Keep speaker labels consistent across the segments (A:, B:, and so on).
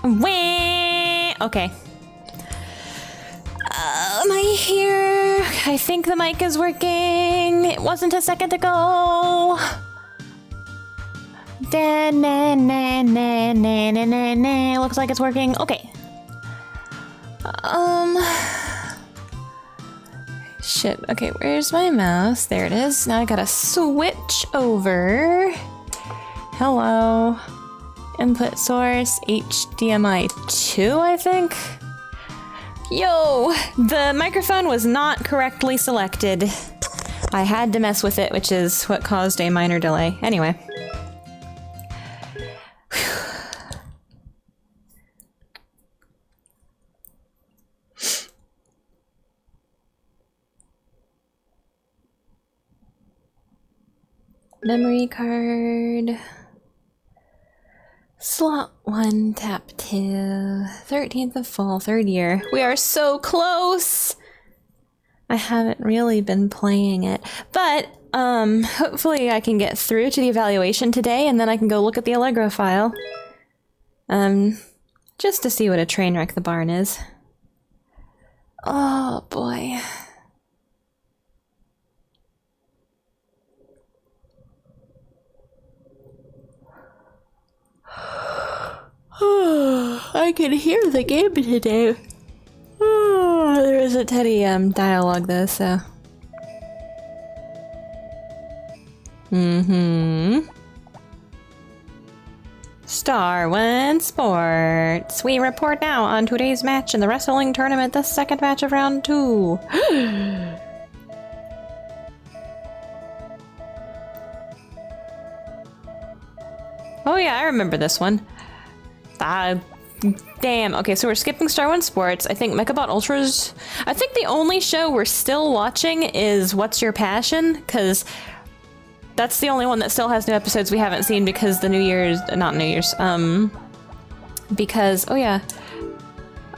A: Wah! Okay. Am I here? I think the mic is working. It wasn't a second ago. Da, na, na, na, na, na, na, na. Looks like it's working. Okay. Shit. Okay, where's my mouse? There it is. Now I gotta switch over. Hello. Input source, HDMI 2, I think? Yo! The microphone was not correctly selected. I had to mess with it, which is what caused a minor delay. Anyway. Memory card. Slot 1, tap 2. 13th of fall, 3rd year. We are so close! I haven't really been playing it. But, hopefully I can get through to the evaluation today and then I can go look at the Allegro file. Just to see what a train wreck the barn is. Oh boy. I can hear the game today. There isn't any dialogue though, so. Star One Sports. We report now on today's match in the wrestling tournament, the second match of round 2. Oh yeah, I remember this one. Damn. Okay, so we're skipping Star One Sports. I think Mechabot Ultras. I think the only show we're still watching is What's Your Passion? Because that's the only one that still has new episodes we haven't seen because the New Year's, not New Year's, because, oh yeah.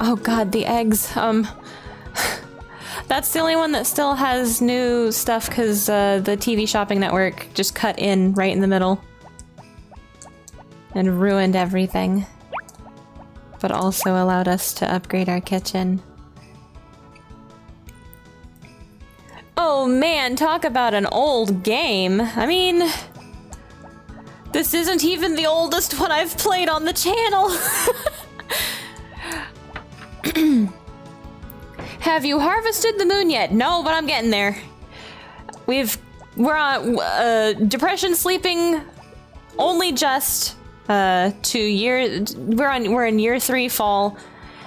A: Oh god, the eggs. That's the only one that still has new stuff because the TV shopping network just cut in right in the middle. And ruined everything. But also allowed us to upgrade our kitchen. Oh man, talk about an old game. I mean, this isn't even the oldest one I've played on the channel. Have you harvested the moon yet? No, but I'm getting there. We're on depression sleeping only just 2 years. We're in year 3 fall,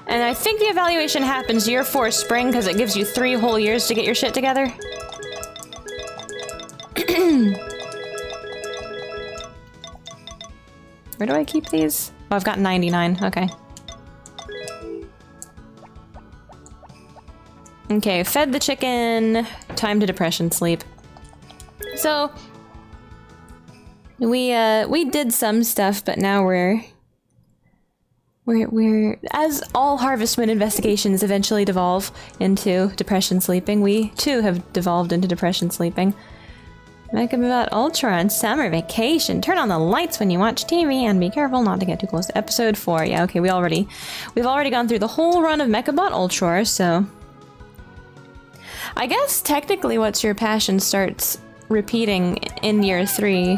A: and I think the evaluation happens year 4 spring because it gives you 3 whole years to get your shit together. Where do I keep these? Oh, I've got 99. Okay. Okay, fed the chicken. Time to depression sleep. So we did some stuff, but now we're as all Harvest Moon investigations eventually devolve into depression sleeping, we too have devolved into depression sleeping. Mechabot Ultra on summer vacation. Turn on the lights when you watch TV and be careful not to get too close to episode 4. Yeah, okay, we've already gone through the whole run of Mechabot Ultra, so I guess technically What's Your Passion starts repeating in year 3.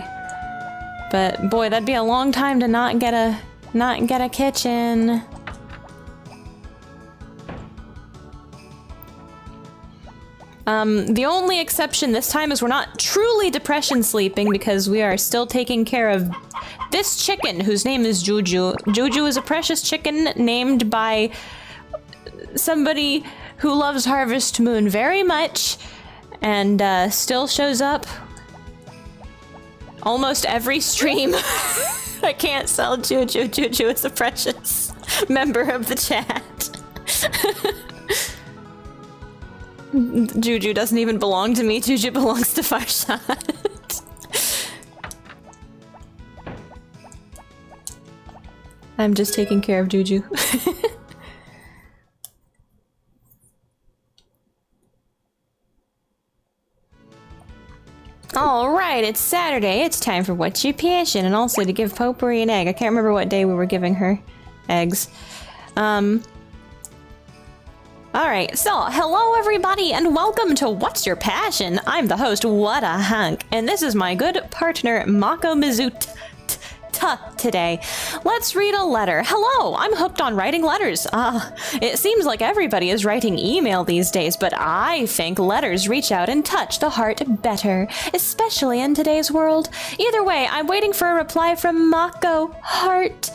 A: But boy, that'd be a long time to not get a kitchen. The only exception this time is we're not truly depression sleeping because we are still taking care of this chicken whose name is Juju. Juju is a precious chicken named by somebody who loves Harvest Moon very much and still shows up almost every stream. I can't sell Juju. Juju is a precious member of the chat. Juju doesn't even belong to me. Juju belongs to Fireshot. I'm just taking care of Juju. Alright, it's Saturday. It's time for What's Your Passion, and also to give Potpourri an egg. I can't remember what day we were giving her. eggs. Alright, so hello everybody and welcome to What's Your Passion? I'm the host, What a Hunk, and this is my good partner, Mako Mizuta today. Let's read a letter. Hello, I'm hooked on writing letters. It seems like everybody is writing email these days, but I think letters reach out and touch the heart better, especially in today's world. Either way, I'm waiting for a reply from Mako Heart.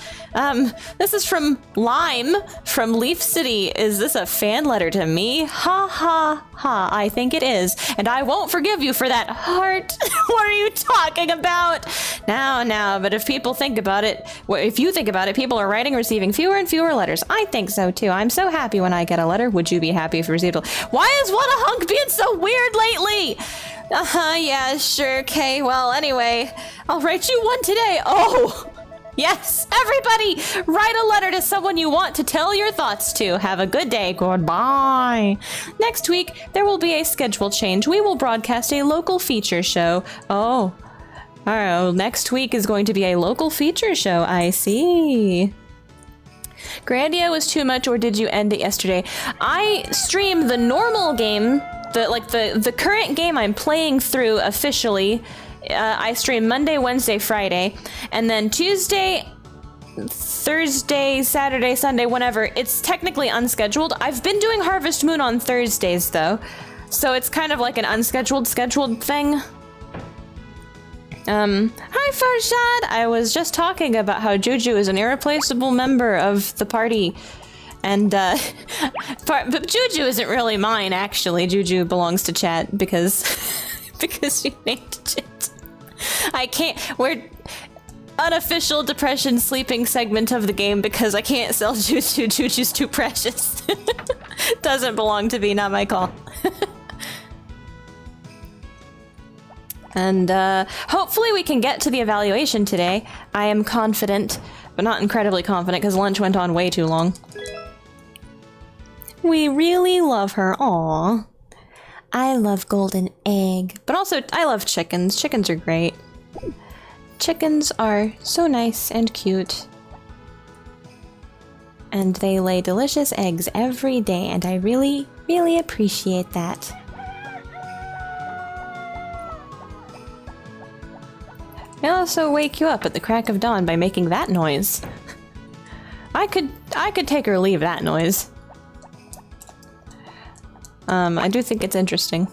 A: This is from Lime from Leaf City. Is this a fan letter to me? Ha ha ha, I think it is. And I won't forgive you for that heart. What are you talking about? Now, but if people think about it, if you think about it, people are writing and receiving fewer and fewer letters. I think so too. I'm so happy when I get a letter. Would you be happy if you received a letter? Why is What a Hunk being so weird lately? Yeah, sure, okay. Well, anyway, I'll write you one today. Oh! Yes, everybody, write a letter to someone you want to tell your thoughts to. Have a good day. Goodbye. Next week, there will be a schedule change. We will broadcast a local feature show. Oh, all right. Next week is going to be a local feature show. I see. Grandia was too much, or did you end it yesterday? I stream the normal game, the current game I'm playing through officially. I stream Monday, Wednesday, Friday, and then Tuesday, Thursday, Saturday, Sunday, whenever. It's technically unscheduled. I've been doing Harvest Moon on Thursdays, though, so it's kind of like an unscheduled, scheduled thing. Hi, Farshad! I was just talking about how Juju is an irreplaceable member of the party. And, but Juju isn't really mine, actually. Juju belongs to chat because, because you named it. I can't, we're unofficial depression sleeping segment of the game because I can't sell Juju. Juju's too precious. Doesn't belong to me, not my call. And, hopefully we can get to the evaluation today. I am confident, but not incredibly confident because lunch went on way too long. We really love her, aww. I love golden egg. But also, I love chickens. Chickens are great. Chickens are so nice and cute. And they lay delicious eggs every day, and I really, really appreciate that. I also wake you up at the crack of dawn by making that noise. I could take or leave that noise. I do think it's interesting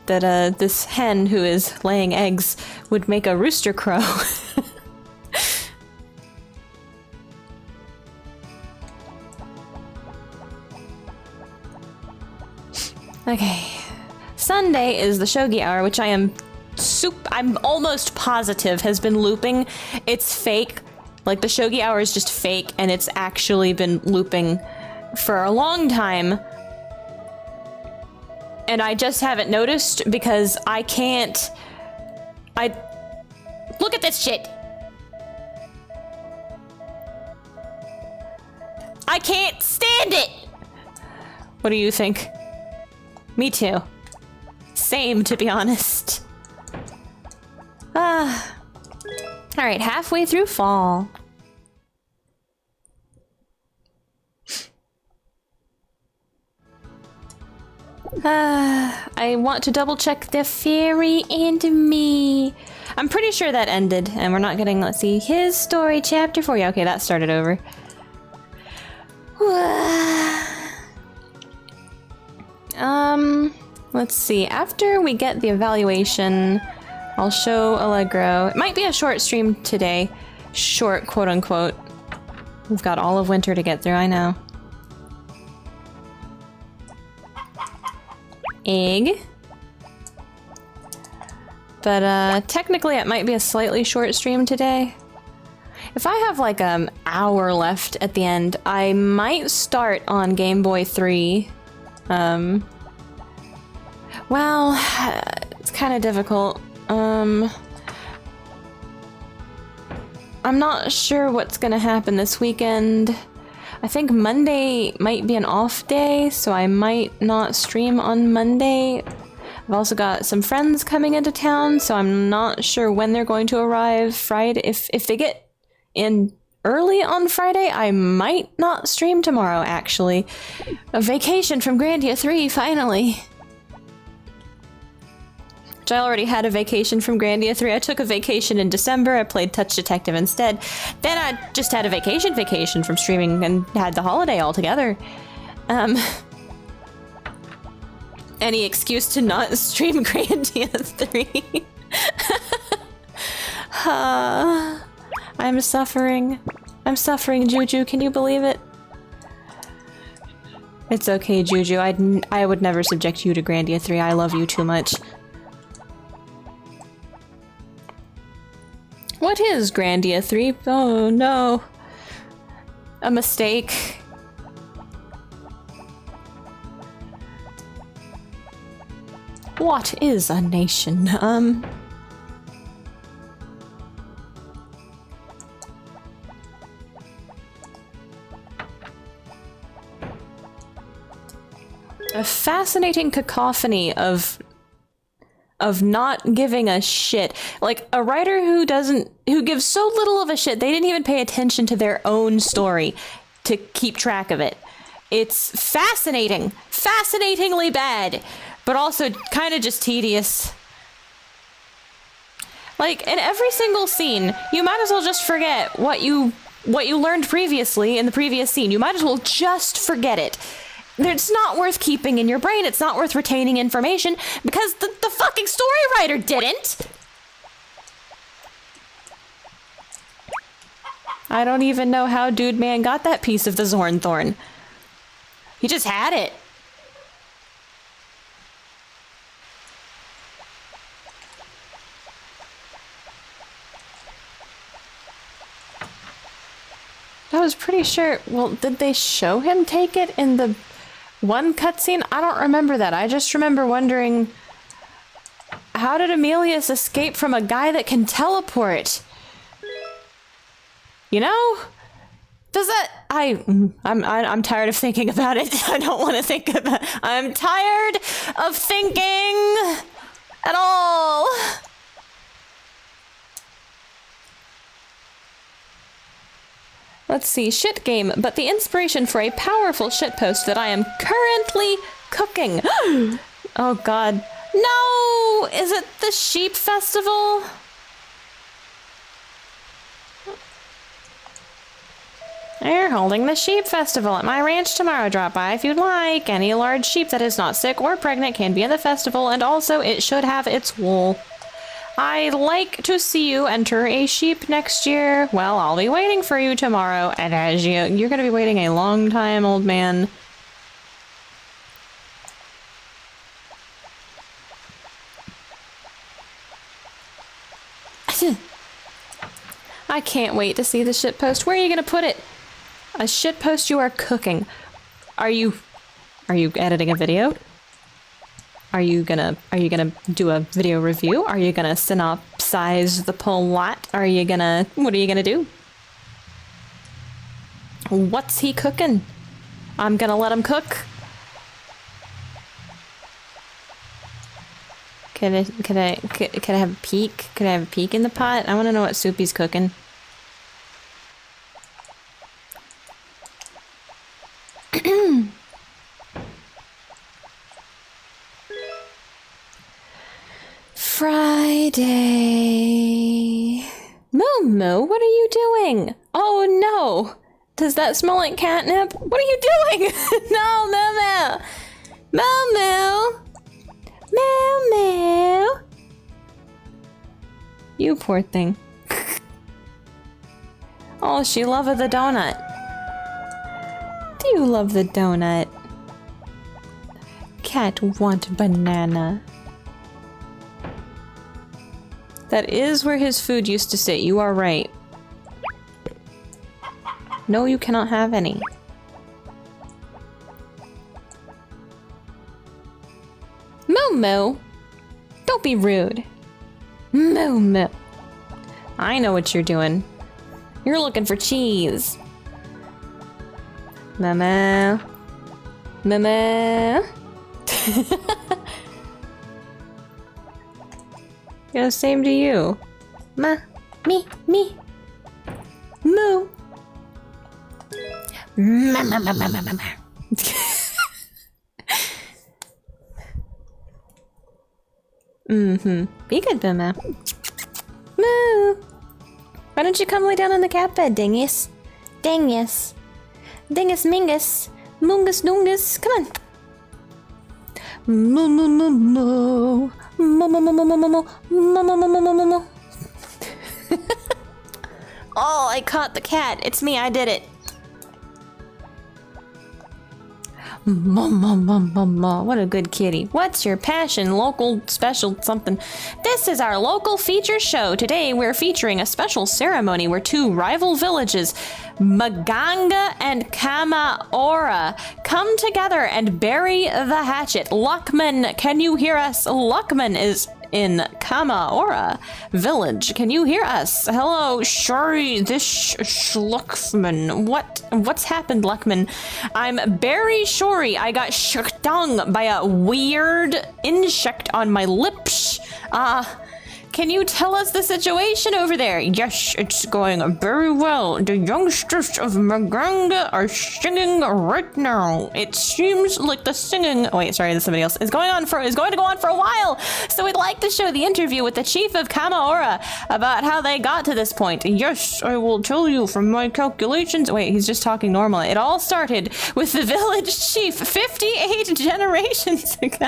A: that this hen who is laying eggs would make a rooster crow. Okay. Sunday is the shogi hour, which I'm almost positive has been looping. It's fake. Like, the shogi hour is just fake, and it's actually been looping for a long time. And I just haven't noticed because I look at this shit! I can't stand it! What do you think? Me too. Same, to be honest. Alright, halfway through fall. I want to double check the fairy and me. I'm pretty sure that ended, and we're not getting, let's see, his story chapter 4. Yeah, okay, that started over. Let's see, after we get the evaluation, I'll show Allegro. It might be a short stream today. Short, quote unquote. We've got all of winter to get through, I know. Egg. But, technically it might be a slightly short stream today. If I have like an hour left at the end, I might start on Game Boy 3. Well, it's kind of difficult. I'm not sure what's gonna happen this weekend. I think Monday might be an off day, so I might not stream on Monday. I've also got some friends coming into town, so I'm not sure when they're going to arrive Friday. If they get in early on Friday, I might not stream tomorrow, actually. A vacation from Grandia 3, finally. Which I already had a vacation from Grandia 3. I took a vacation in December. I played Touch Detective instead. Then I just had a vacation from streaming and had the holiday altogether. Any excuse to not stream Grandia 3. I'm suffering. I'm suffering, Juju. Can you believe it? It's okay, Juju. I would never subject you to Grandia 3. I love you too much. What is Grandia 3? Oh no. A mistake. What is a nation? A fascinating cacophony of not giving a shit. Like a writer who gives so little of a shit, they didn't even pay attention to their own story to keep track of it. It's fascinating. Fascinatingly bad. But also kind of just tedious. Like, in every single scene, you might as well just forget what you learned previously in the previous scene. You might as well just forget it. It's not worth keeping in your brain. It's not worth retaining information because the fucking story writer didn't. I don't even know how Dude Man got that piece of the Zorn Thorn. He just had it. I was pretty sure, well, did they show him take it in the one cutscene? I don't remember that. I just remember wondering, how did Emilius escape from a guy that can teleport? You know? Does that... I'm tired of thinking about it. I don't want to think about... I'm tired of thinking at all. Let's see, shit game, but the inspiration for a powerful shitpost that I am currently cooking. Oh god. No! Is it the sheep festival? They're holding the sheep festival at my ranch tomorrow. Drop by if you'd like. Any large sheep that is not sick or pregnant can be in the festival, and also it should have its wool. I'd like to see you enter a sheep next year. Well, I'll be waiting for you tomorrow, and as you're gonna be waiting a long time, old man. I can't wait to see the shitpost. Where are you gonna put it? A shitpost you are cooking. Are you editing a video? Are you gonna do a video review? Are you gonna synopsize the plot? What are you gonna do? What's he cooking? I'm gonna let him cook. Could I have a peek? Could I have a peek in the pot? I wanna know what soup he's cooking. Friday. Momo, what are you doing? Oh no! Does that smell like catnip? What are you doing? No, Momo! Momo! Momo! You poor thing. Oh, she loveth the donut. Do you love the donut? Cat want banana. That is where his food used to sit. You are right. No, you cannot have any. Momo! Don't be rude. Momo. I know what you're doing. You're looking for cheese. Momo. Momo. Yeah, same to you. Ma, me. Moo. Be good, Bima. Moo. Why don't you come lay down on the cat bed, Dingus? Dingus. Dingus Mingus. Mungus Dungus. Come on. Moo moo moo moo. Moo moo moo moo moo moo moo. Moo moo moo moo moo moo. Oh, I caught the cat. It's me, I did it. What a good kitty. What's your passion? Local special something. This is our local feature show. Today we're featuring a special ceremony where two rival villages, Maganga and Kamaora, come together and bury the hatchet. Luckman, can you hear us? Luckman is in Kamaora village. Can you hear us? Hello, Shuri, this Schluckman. What's happened, Luckman? I'm Barry Shuri. I got stung by a weird insect on my lips. Can you tell us the situation over there? Yes, it's going very well. The youngsters of Maganga are singing right now. It seems like the singing... Oh, wait, sorry, there's somebody else. Is going to go on for a while. So we'd like to show the interview with the chief of Kamaora about how they got to this point. Yes, I will tell you from my calculations... Wait, he's just talking normally. It all started with the village chief 58 generations ago.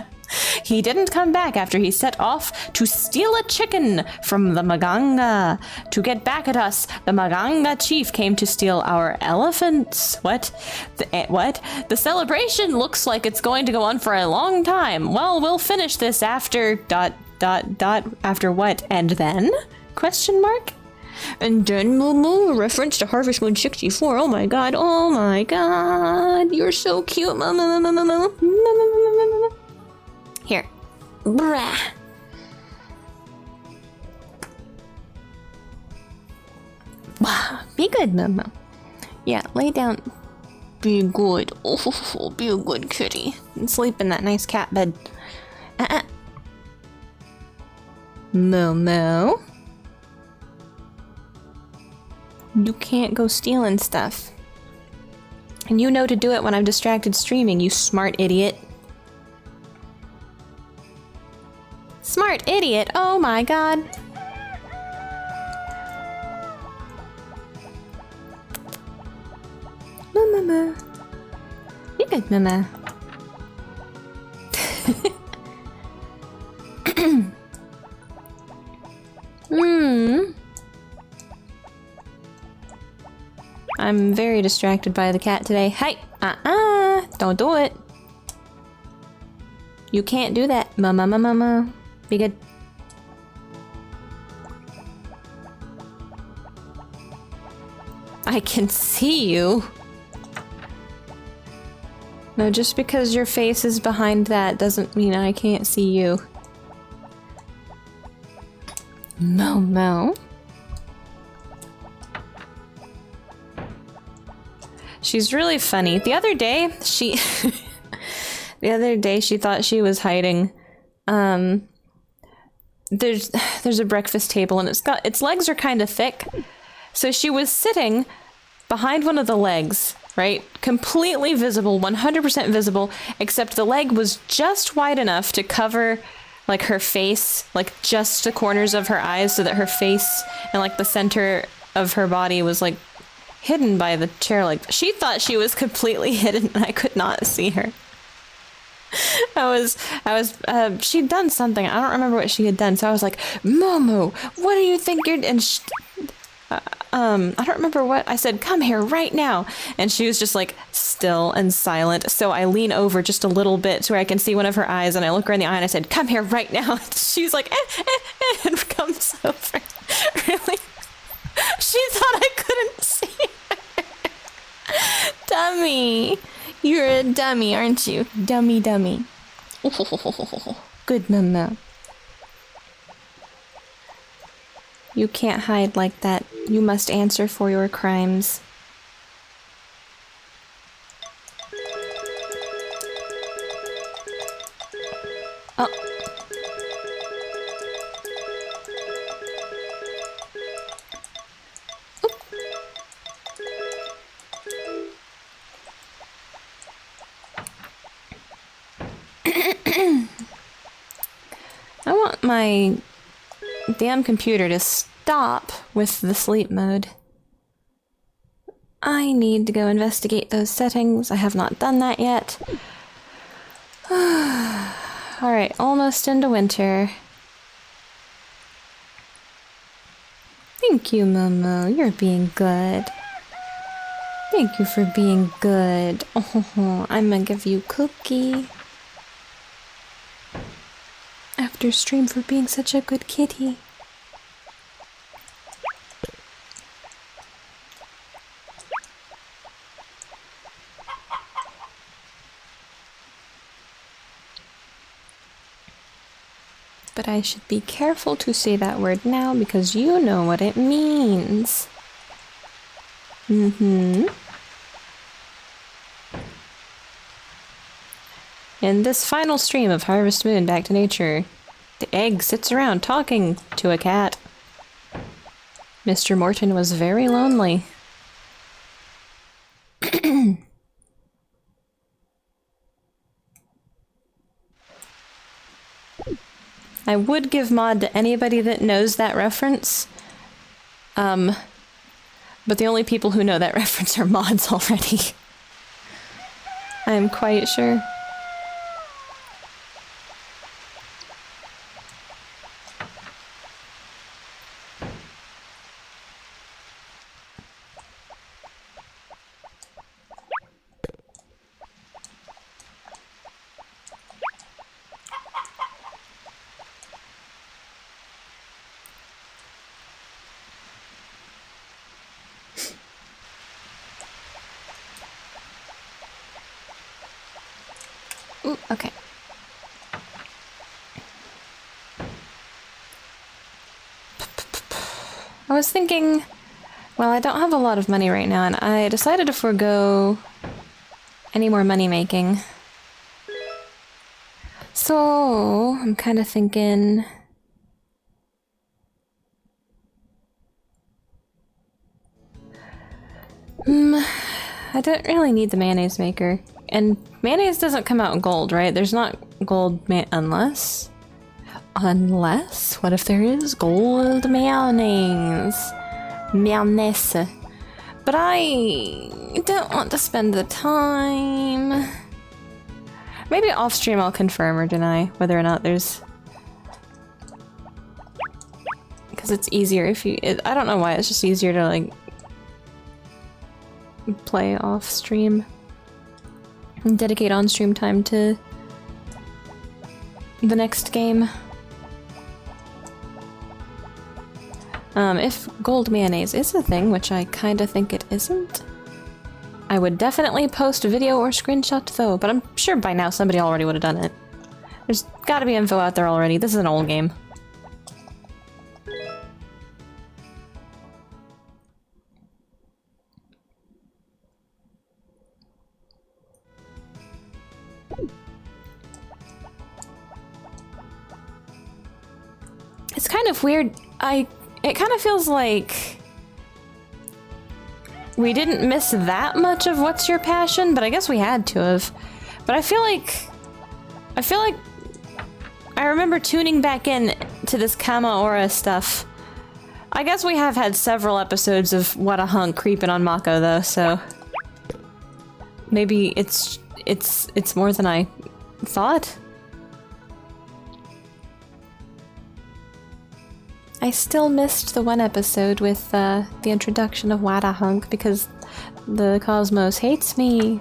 A: He didn't come back after he set off to steal a chicken from the Maganga. To get back at us, the Maganga chief came to steal our elephants. What? The celebration looks like it's going to go on for a long time. Well, we'll finish this after... After what? And then? Question mark? And then Moo, a reference to Harvest Moon 64. Oh my god, you're so cute. Here. Brah. Be good, Momo. Yeah, lay down. Be good. Oh, be a good kitty. And sleep in that nice cat bed. Momo. You can't go stealing stuff. And you know to do it when I'm distracted streaming, you smart idiot. Smart idiot, oh my god. Mama. You good, Mama. I'm very distracted by the cat today. Hey! Don't do it. You can't do that. Mama. Be good. I can see you. No, just because your face is behind that doesn't mean I can't see you. Momo. She's really funny. The other day, she thought she was hiding. There's a breakfast table and its legs are kind of thick. So she was sitting behind one of the legs, right? Completely visible, 100% visible, except the leg was just wide enough to cover like her face, like just the corners of her eyes so that her face and like the center of her body was like hidden by the chair leg. She thought she was completely hidden and I could not see her. She'd done something. I don't remember what she had done. So I was like, Momo, what do you think you're... And I don't remember what I said. Come here right now. And she was just like still and silent. So I lean over just a little bit to where I can see one of her eyes and I look her in the eye and I said, come here right now. And she's like, and comes over. Really? She thought I couldn't see her. Dummy. You're a dummy, aren't you? Dummy. Good, Momo. You can't hide like that. You must answer for your crimes. Oh. I want my damn computer to stop with the sleep mode. I need to go investigate those settings. I have not done that yet. Alright, almost into winter. Thank you, Momo. You're being good. Thank you for being good. Oh, I'm gonna give you cookie. After stream for being such a good kitty. But I should be careful to say that word now because you know what it means. In this final stream of Harvest Moon Back to Nature, the egg sits around talking to a cat. Mr. Morton was very lonely. I would give mod to anybody that knows that reference. But the only people who know that reference are mods already. I'm quite sure. Ooh, okay. I was thinking, well, I don't have a lot of money right now, and I decided to forego any more money making. So, I'm kind of thinking... I don't really need the mayonnaise maker. And mayonnaise doesn't come out in gold, right? There's not gold unless... Unless? What if there is gold mayonnaise? Mayonnaise. But I don't want to spend the time. Maybe off stream I'll confirm or deny whether or not there's... Because it's easier if you... I don't know why, it's just easier to like... play off stream. And dedicate on stream time to... the next game. If gold mayonnaise is a thing, which I kinda think it isn't, I would definitely post a video or screenshot though, but I'm sure by now somebody already would have done it. There's gotta be info out there already. This is an old game. It's kind of weird. It kind of feels like we didn't miss that much of What's Your Passion, but I guess we had to have. But I feel like I remember tuning back in to this Kama-ora stuff. I guess we have had several episodes of What a Hunk creeping on Mako though, so maybe it's more than I thought. I still missed the one episode with the introduction of Wada Hunk because the cosmos hates me.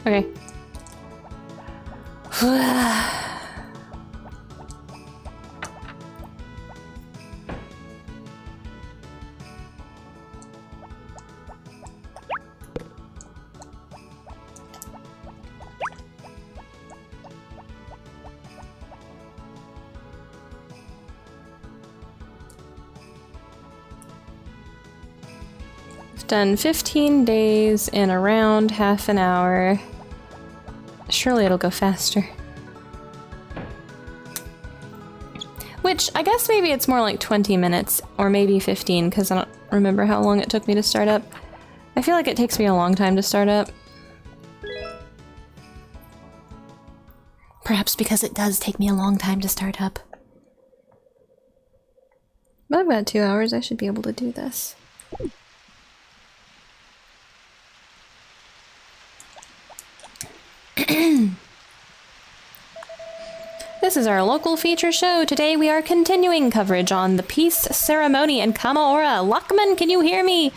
A: Okay. Done 15 days in around half an hour. Surely it'll go faster. Which, I guess maybe it's more like 20 minutes, or maybe 15, because I don't remember how long it took me to start up. I feel like it takes me a long time to start up. Perhaps because it does take me a long time to start up. But I've got 2 hours, I should be able to do this. This is our local feature show. Today we are continuing coverage on the peace ceremony in Kamaora. Luckman, can you hear me?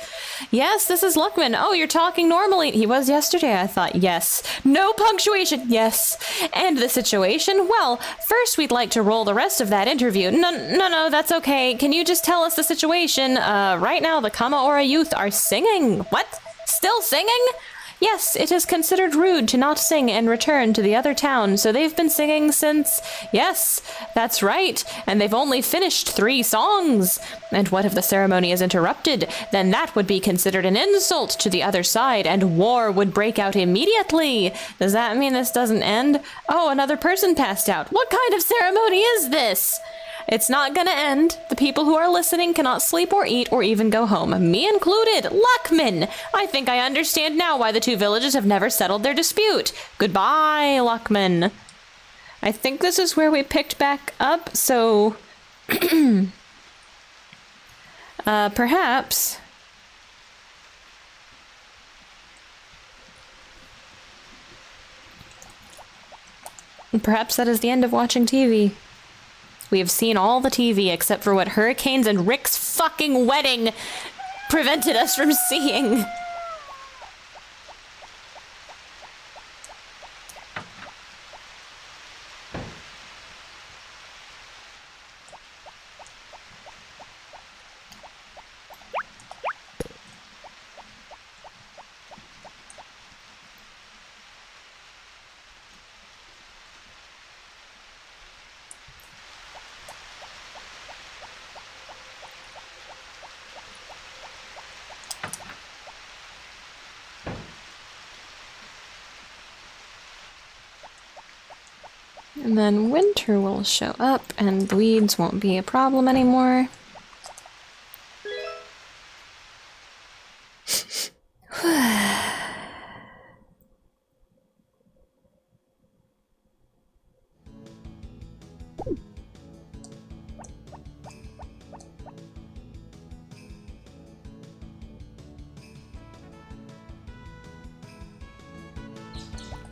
A: Yes, this is Luckman. Oh, you're talking normally. He was yesterday, I thought. Yes. No punctuation. Yes. And the situation? Well, first we'd like to roll the rest of that interview. No, that's okay. Can you just tell us the situation? Right now the Kamaora youth are singing. What? Still singing? Yes, it is considered rude to not sing and return to the other town, so they've been singing since... Yes, that's right, and they've only finished 3 songs. And what if the ceremony is interrupted? Then that would be considered an insult to the other side, and war would break out immediately. Does that mean this doesn't end? Oh, another person passed out. What kind of ceremony is this? It's not gonna end. The people who are listening cannot sleep or eat or even go home. Me included. Luckman! I think I understand now why the 2 villages have never settled their dispute. Goodbye, Luckman. I think this is where we picked back up, so... perhaps... Perhaps that is the end of watching TV. We have seen all the TV except for what hurricanes and Rick's fucking wedding prevented us from seeing. And then winter will show up and weeds won't be a problem anymore.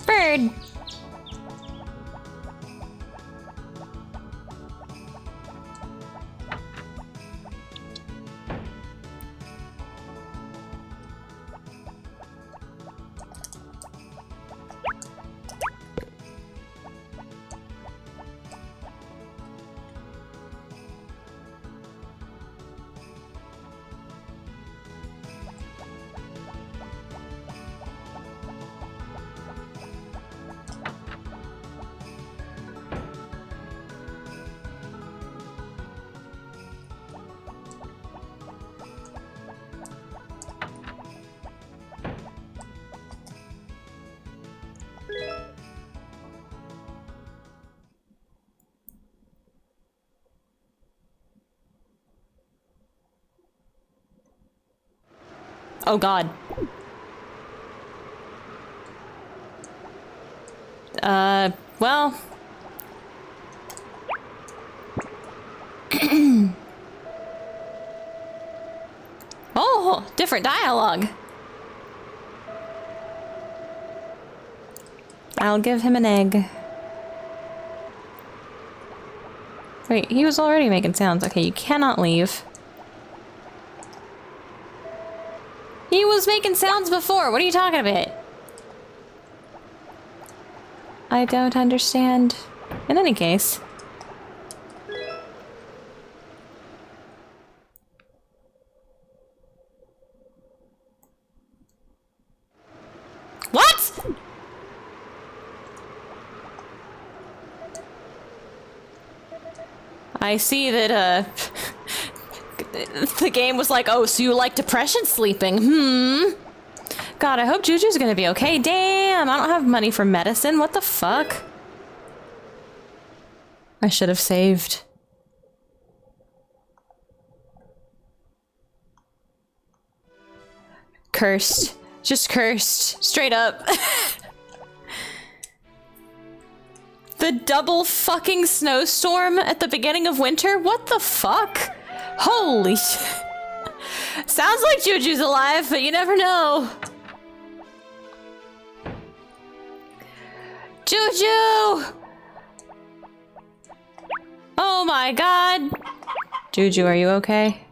A: Bird! Oh god. Well... Oh, different dialogue. I'll give him an egg. Wait, he was already making sounds. Okay, you cannot leave. He was making sounds before. What are you talking about? I don't understand. In any case. What? I see that, the game was like, oh, so you like depression sleeping? God, I hope Juju's gonna be okay. Damn, I don't have money for medicine. What the fuck? I should have saved. Cursed. Just cursed. Straight up. The double fucking snowstorm at the beginning of winter? What the fuck? Holy shit. Sounds like Juju's alive, but you never know. Juju! Oh my god! Juju, are you okay?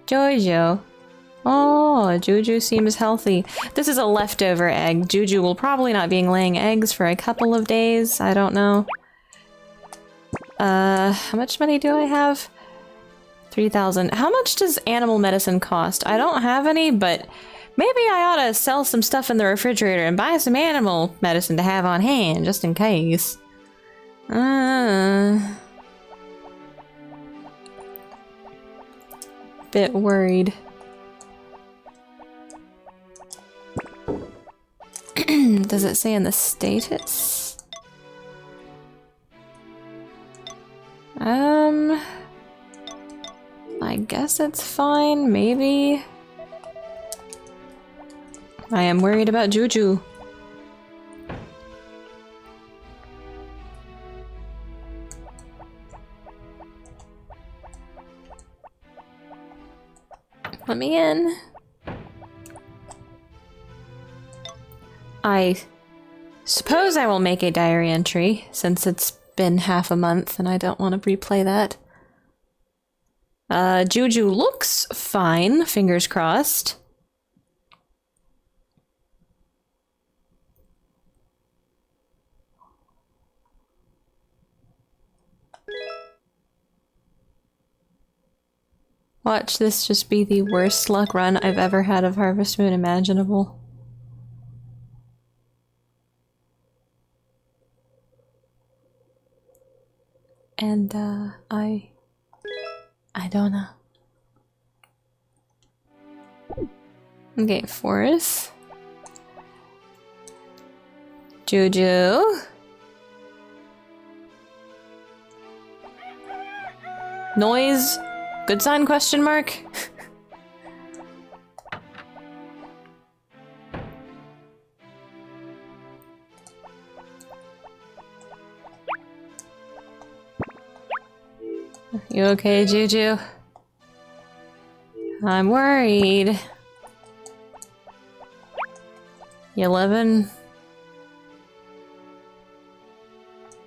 A: Jojo. Oh, Juju seems healthy. This is a leftover egg. Juju will probably not be laying eggs for a couple of days. I don't know. How much money do I have? 3,000. How much does animal medicine cost? I don't have any, but maybe I ought to sell some stuff in the refrigerator and buy some animal medicine to have on hand, just in case. Bit worried. Does it say in the status? I guess it's fine, maybe. I am worried about Juju. Let me in. I suppose I will make a diary entry, since it's been half a month and I don't want to replay that. Juju looks fine, fingers crossed. Watch this just be the worst luck run I've ever had of Harvest Moon imaginable. And, I don't know. Okay, Forest. Juju. Noise. Good sign, question mark? You okay, Juju? I'm worried. You living?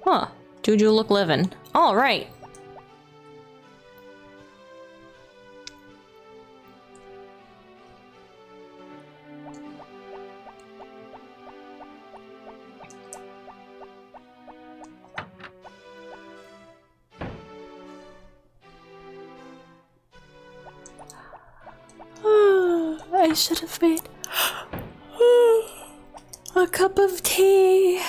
A: Huh. Juju look living. Alright. I should have made a cup of tea.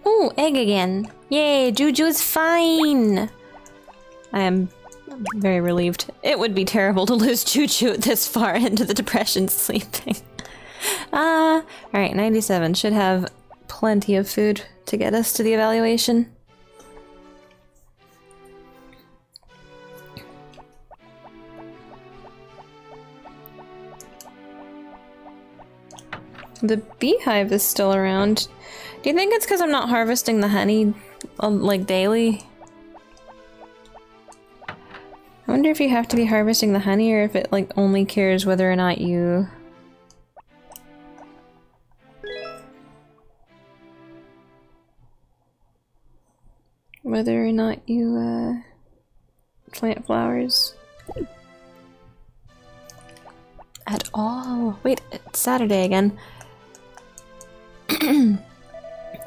A: Ooh, egg again. Yay, Juju's fine. I am very relieved. It would be terrible to lose Juju this far into the depression sleeping. Alright, 97. Should have plenty of food to get us to the evaluation. The beehive is still around. Do you think it's because I'm not harvesting the honey, like, daily? I wonder if you have to be harvesting the honey or if it, like, only cares whether or not you... whether or not you, plant flowers. At all. Wait, it's Saturday again.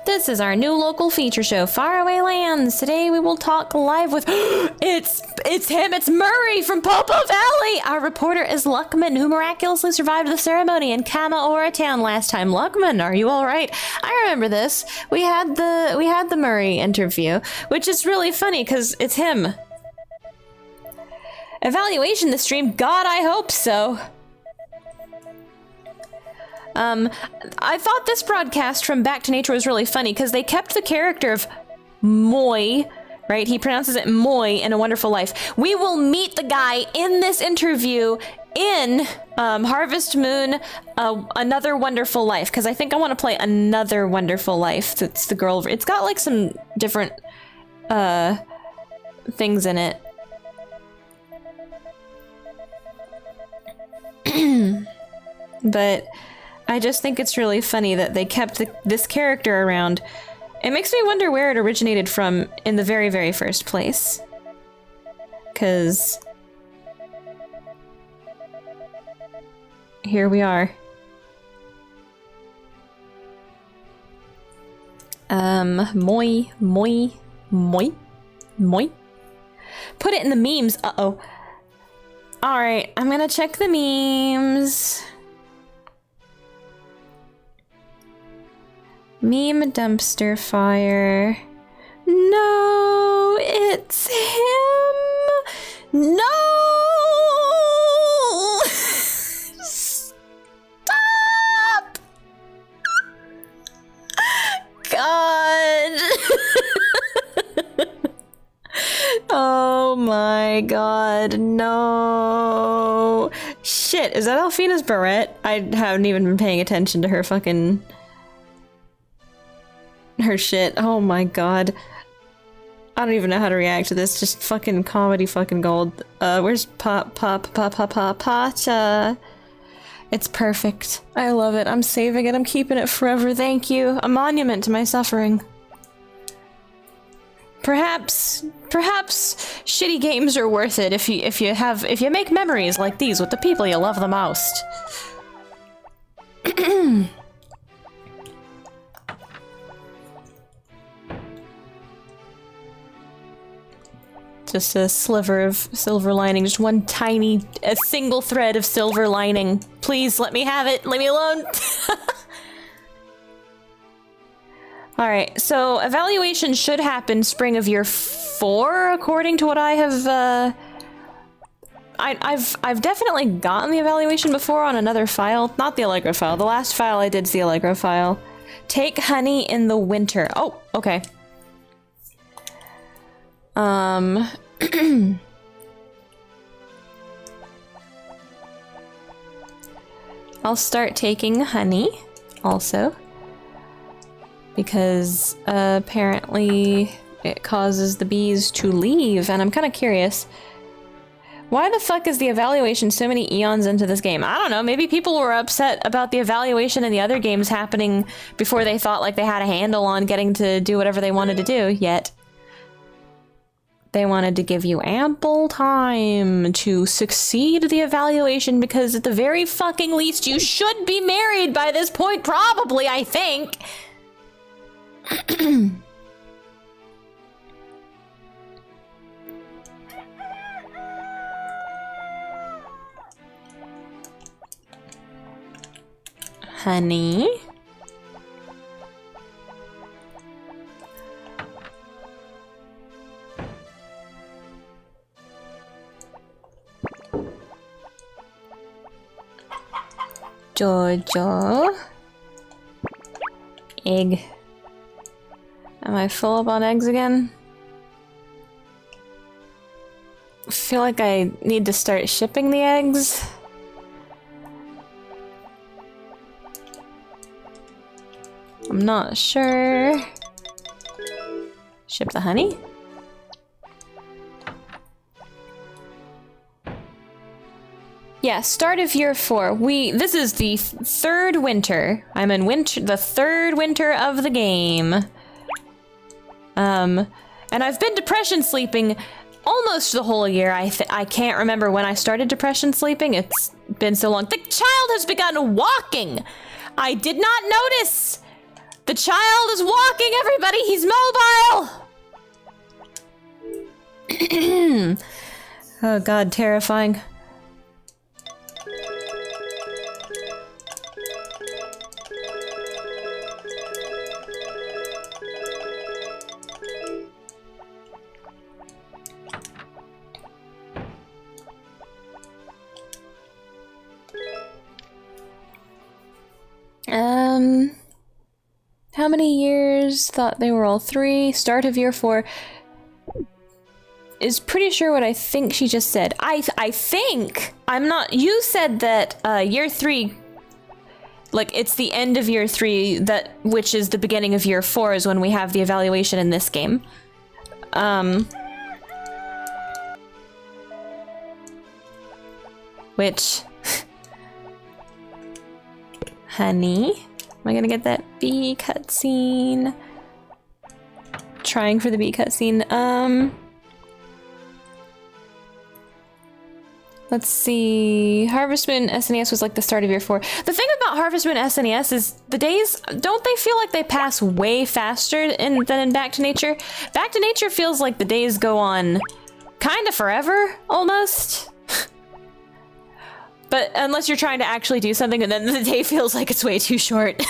A: This is our new local feature show, Faraway Lands. Today we will talk live with it's him, it's Murray from Popo Valley. Our reporter is Luckman, who miraculously survived the ceremony in Kamaora town last time. Luckman, are you all right? I remember this. We had the Murray interview, which is really funny because it's him. Evaluation this stream? God, I hope so. I thought this broadcast from Back to Nature was really funny because they kept the character of Moy, right? He pronounces it Moy in A Wonderful Life. We will meet the guy in this interview in Harvest Moon, Another Wonderful Life, because I think I want to play Another Wonderful Life. It's the girl. It's got like some different things in it. But I just think it's really funny that they kept this character around. It makes me wonder where it originated from in the very, very first place. 'Cause here we are. Moi. Put it in the memes. Uh-oh. Alright, I'm gonna check the memes. Meme dumpster fire. No, it's him. No! Stop! God. Oh my god, no. Shit, is that Alfina's barrette? I haven't even been paying attention to her fucking... her shit. Oh my god. I don't even know how to react to this. Just fucking comedy fucking gold. Where's Pacha? It's perfect. I love it. I'm saving it. I'm keeping it forever. Thank you. A monument to my suffering. Perhaps shitty games are worth it if you make memories like these with the people you love the most. Just a sliver of silver lining, just one tiny, a single thread of silver lining. Please let me have it, leave me alone. Alright, so evaluation should happen spring of year 4, according to what I have, I've definitely gotten the evaluation before on another file. Not the Allegro file. The last file I did's the Allegro file. Take honey in the winter. Oh, okay. I'll start taking honey, also. Because, apparently it causes the bees to leave, and I'm kind of curious. Why the fuck is the evaluation so many eons into this game? I don't know, maybe people were upset about the evaluation in the other games happening before they thought like they had a handle on getting to do whatever they wanted to do, yet they wanted to give you ample time to succeed the evaluation because at the very fucking least you should be married by this point, probably, I think. Honey. Jojo. Egg. Am I full up on eggs again? I feel like I need to start shipping the eggs. I'm not sure. Ship the honey? Yeah, start of year 4. This is the third winter. I'm in the third winter of the game. And I've been depression sleeping almost the whole year. I can't remember when I started depression sleeping. It's been so long. The child has begun walking. I did not notice. The child is walking, everybody. He's mobile. Oh god, terrifying. How many years? Thought they were all 3. Start of year 4. Is pretty sure what I think she just said. I think! I'm not- you said that, year 3, like, it's the end of year 3, which is the beginning of year 4 is when we have the evaluation in this game. Which... Honey? Am I gonna get that bee cutscene? Trying for the bee cutscene. Let's see. Harvest Moon SNES was like the start of year 4. The thing about Harvest Moon SNES is the days, don't they feel like they pass way faster than in Back to Nature? Back to Nature feels like the days go on kind of forever, almost. But unless you're trying to actually do something and then the day feels like it's way too short.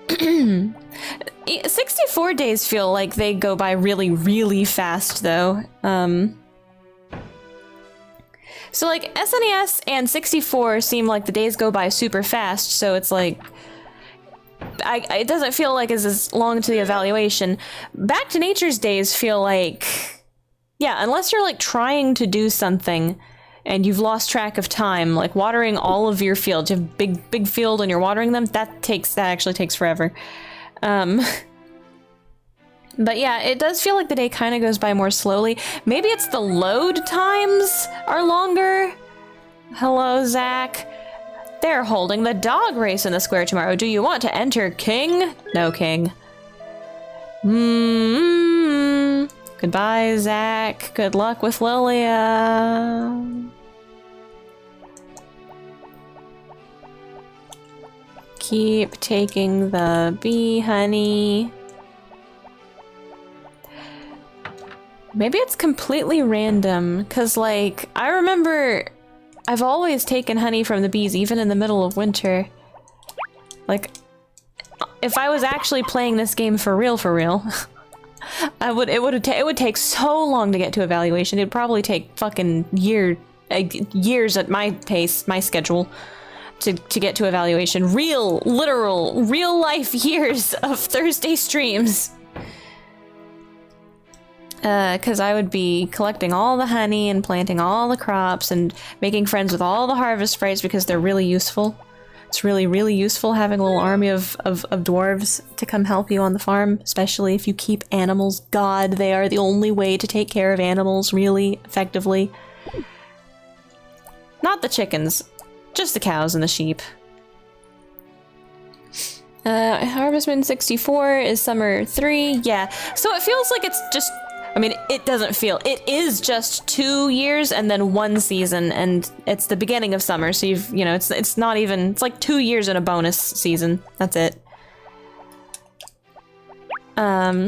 A: 64 days feel like they go by really, really fast though. So like SNES and 64 seem like the days go by super fast, so it's like it doesn't feel like it's as long to the evaluation. Back to Nature's days feel like, yeah, unless you're like trying to do something and you've lost track of time, like watering all of your fields, you have big field and you're watering them, that actually takes forever. But yeah, it does feel like the day kind of goes by more slowly. Maybe it's the load times are longer. Hello, Zach. They're holding the dog race in the square tomorrow. Do you want to enter, King? No, King. Goodbye, Zach. Good luck with Lilia. Keep taking the bee, honey. Maybe it's completely random, because, like, I remember I've always taken honey from the bees, even in the middle of winter. Like, if I was actually playing this game for real, it would take so long to get to evaluation. It'd probably take fucking years at my pace, my schedule, to get to evaluation. Literal, real life years of Thursday streams. Because I would be collecting all the honey and planting all the crops and making friends with all the harvest sprites because they're really useful. It's really, really useful having a little army of dwarves to come help you on the farm, especially if you keep animals. God, they are the only way to take care of animals really effectively. Not the chickens, just the cows and the sheep. Harvest Moon 64 is Summer 3, yeah. So it feels like it's just... I mean, it doesn't feel... It is just 2 years and then 1 season, and it's the beginning of summer, so you've, you know, it's not even... It's like 2 years and a bonus season. That's it.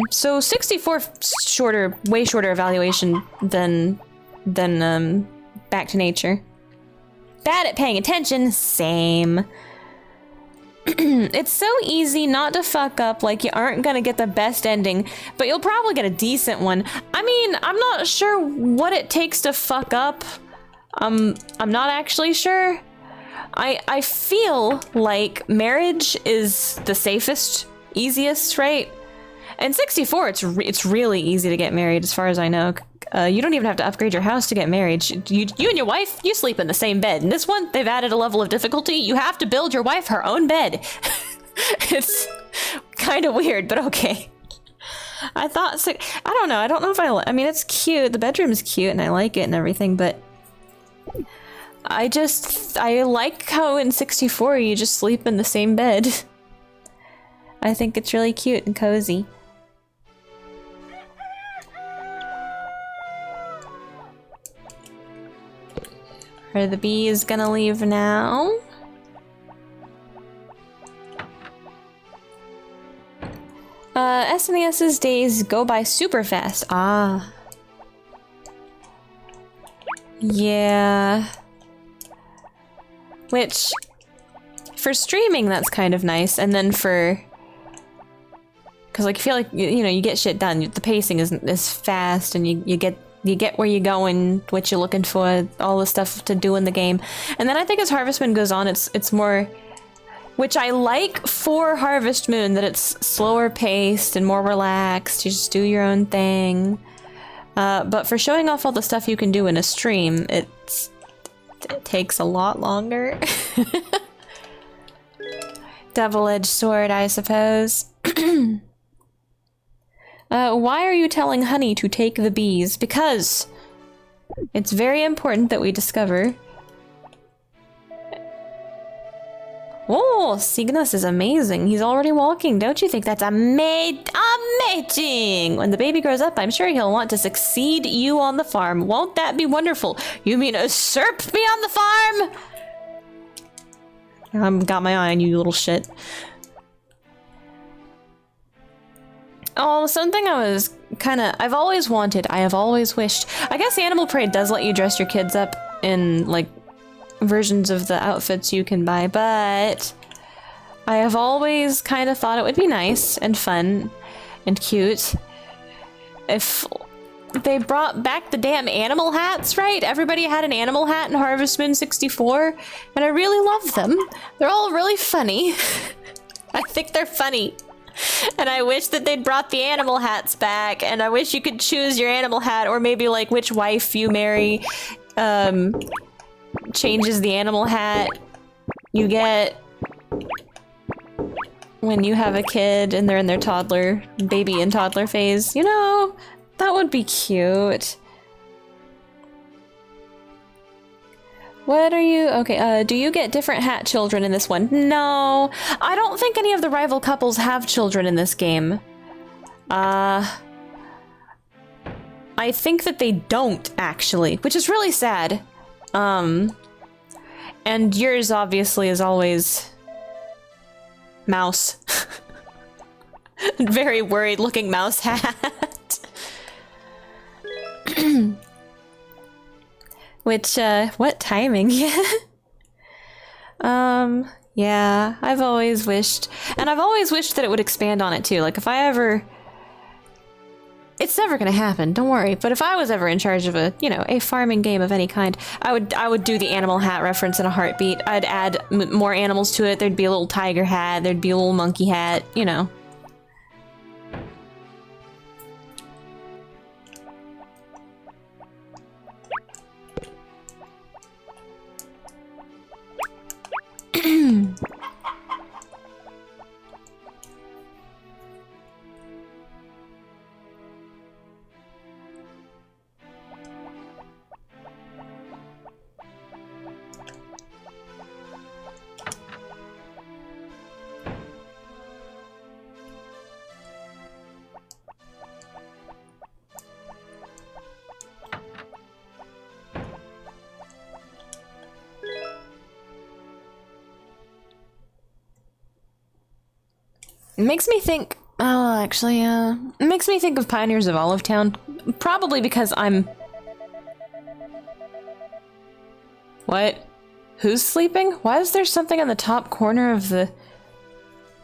A: So 64 shorter, way shorter evaluation than Back to Nature. Bad at paying attention, same. It's so easy not to fuck up, like you aren't gonna get the best ending, but you'll probably get a decent one. I mean, I'm not sure what it takes to fuck up. I'm not actually sure. I feel like marriage is the safest, easiest, right? In 64, it's really easy to get married, as far as I know. You don't even have to upgrade your house to get married. You and your wife, you sleep in the same bed. In this one, they've added a level of difficulty. You have to build your wife her own bed. It's kind of weird, but okay. I don't know. I don't know if I mean, it's cute. The bedroom is cute and I like it and everything, but I like how in 64 you just sleep in the same bed. I think it's really cute and cozy. Are the bees gonna leave now? SNES's days go by super fast. Ah. Yeah. Which, for streaming, that's kind of nice, and then for... Because, like, I feel like, you know, you get shit done. The pacing is fast, and you get where you're going, what you're looking for, all the stuff to do in the game. And then I think as Harvest Moon goes on, it's more... Which I like for Harvest Moon, that it's slower paced and more relaxed. You just do your own thing. But for showing off all the stuff you can do in a stream, it takes a lot longer. Double-edged sword, I suppose. Why are you telling Honey to take the bees? Because it's very important that we discover... Oh, Cygnus is amazing. He's already walking. Don't you think that's amazing? When the baby grows up, I'm sure he'll want to succeed you on the farm. Won't that be wonderful? You mean usurp me on the farm? Got my eye on you, little shit. Oh, something I was I've always wanted, I have always wished. I guess Animal Parade does let you dress your kids up in, like, versions of the outfits you can buy, but I have always kind of thought it would be nice and fun and cute if they brought back the damn animal hats, right? Everybody had an animal hat in Harvest Moon 64, and I really love them. They're all really funny. I think they're funny. And I wish that they'd brought the animal hats back, and I wish you could choose your animal hat, or maybe like which wife you marry, changes the animal hat you get when you have a kid and they're in their baby and toddler phase. You know, that would be cute. What are you? Okay, do you get different hat children in this one? No, I don't think any of the rival couples have children in this game. I think that they don't, actually, which is really sad. And yours obviously is always mouse. Very worried looking mouse hat. Which, what timing? Yeah, I've always wished, and I've always wished that it would expand on it too. Like if I ever, it's never gonna happen, don't worry. But if I was ever in charge of a, you know, a farming game of any kind, I would do the animal hat reference in a heartbeat. I'd add more animals to it. There'd be a little tiger hat. There'd be a little monkey hat. You know. It makes me think, oh, actually, it makes me think of Pioneers of Olive Town. Probably because I'm... What? Who's sleeping? Why is there something on the top corner of the...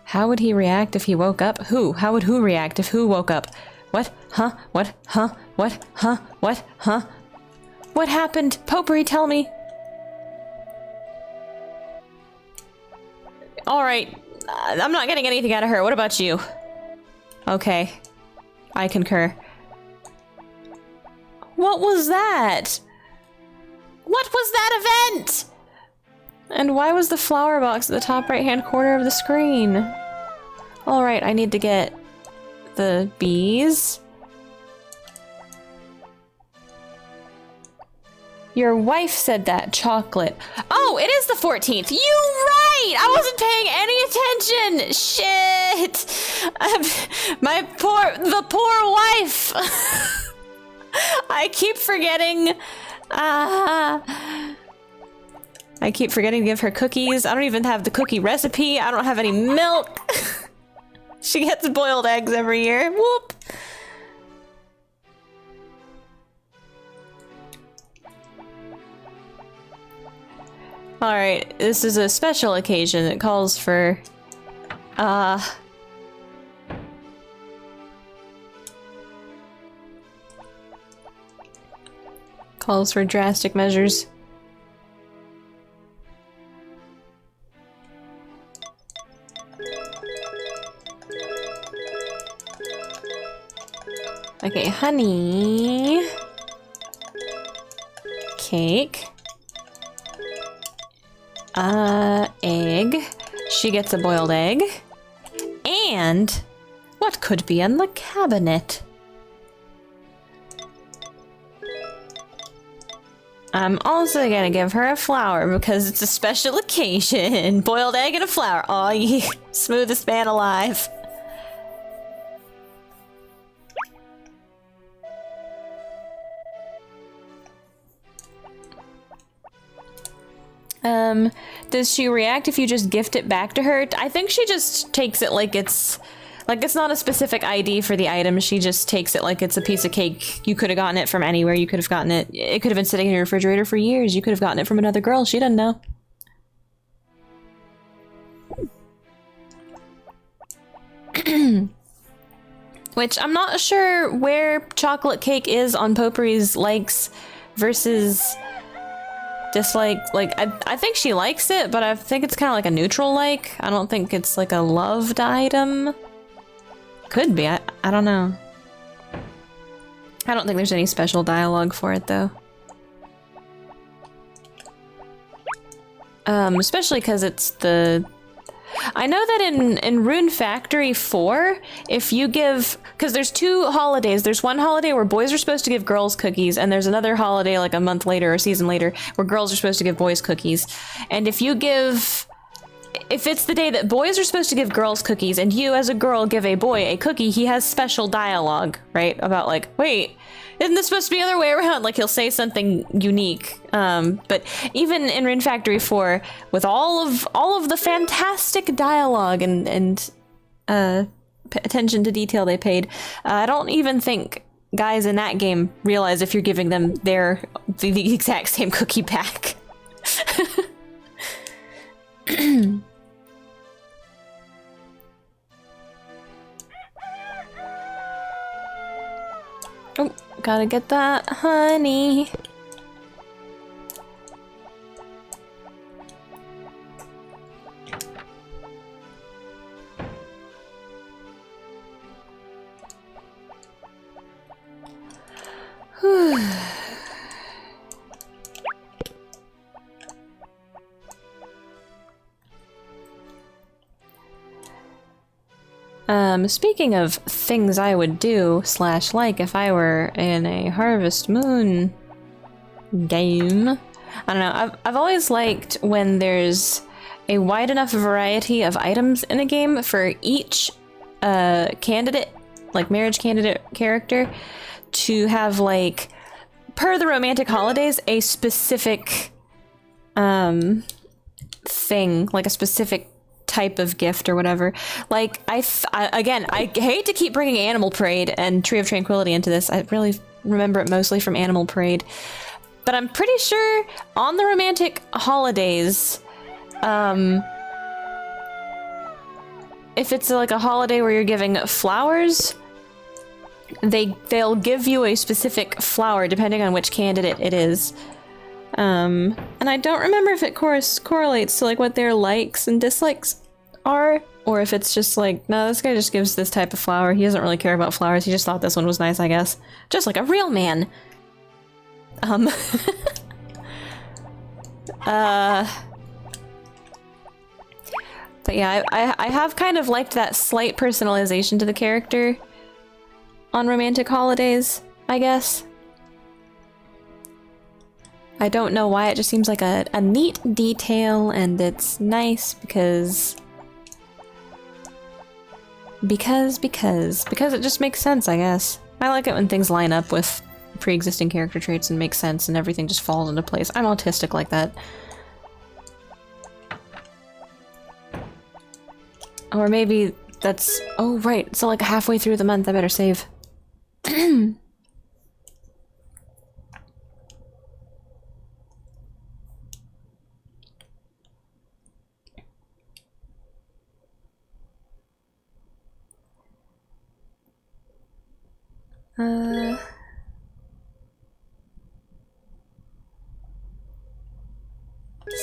A: How would he react if he woke up? Who? How would who react if who woke up? What? Huh? What? Huh? What? Huh? What? Huh? What happened? Potpourri, tell me! Alright. I'm not getting anything out of her. What about you? Okay. I concur. What was that? What was that event? And why was the flower box at the top right-hand corner of the screen? Alright, I need to get the bees. Your wife said that. Chocolate. Oh, it is the 14th. You right! I wasn't paying any attention! Shit! The poor wife! I keep forgetting. I keep forgetting to give her cookies. I don't even have the cookie recipe. I don't have any milk. She gets boiled eggs every year. Whoop. Alright, this is a special occasion that calls for, calls for drastic measures. Okay, honey. Cake. Egg. She gets a boiled egg. And what could be in the cabinet? I'm also gonna give her a flower because it's a special occasion. Boiled egg and a flower. Aw, you smoothest man alive. Does she react if you just gift it back to her? I think she just takes it like it's not a specific ID for the item. She just takes it like it's a piece of cake. You could have gotten it from anywhere. You could have gotten it. It could have been sitting in your refrigerator for years. You could have gotten it from another girl. She doesn't know. Which I'm not sure where chocolate cake is on Potpourri's likes versus dislike. Like, I think she likes it, but I think it's kind of like a neutral like. I don't think it's like a loved item. Could be. I don't know. I don't think there's any special dialogue for it, though. Especially because it's the... I know that in Rune Factory 4, if you give... Because there's two holidays. There's one holiday where boys are supposed to give girls cookies, and there's another holiday like a month later or a season later where girls are supposed to give boys cookies. And if you give... If it's the day that boys are supposed to give girls cookies and you as a girl give a boy a cookie, he has special dialogue, right? About like, wait, isn't this supposed to be the other way around? Like he'll say something unique. But even in Rune Factory 4, with all of the fantastic dialogue and attention to detail they paid, I don't even think guys in that game realize if you're giving them the exact same cookie back. Oh, gotta get that honey. Whew. Speaking of things I would do / like if I were in a Harvest Moon game, I don't know, I've always liked when there's a wide enough variety of items in a game for each candidate, like marriage candidate character, to have like, per the romantic holidays, a specific thing, like a specific type of gift or whatever. Like I hate to keep bringing Animal Parade and Tree of Tranquility into this. I really remember it mostly from Animal Parade, but I'm pretty sure on the romantic holidays, if it's like a holiday where you're giving flowers, they'll give you a specific flower depending on which candidate it is. And I don't remember if it correlates to like what their likes and dislikes are, or if it's just like, no, this guy just gives this type of flower. He doesn't really care about flowers. He just thought this one was nice, I guess. Just like a real man. But yeah, I have kind of liked that slight personalization to the character on romantic holidays, I guess. I don't know why, it just seems like a neat detail, and it's nice because it just makes sense, I guess. I like it when things line up with pre-existing character traits and make sense and everything just falls into place. I'm autistic like that. Or maybe that's... Oh, right. So like halfway through the month, I better save.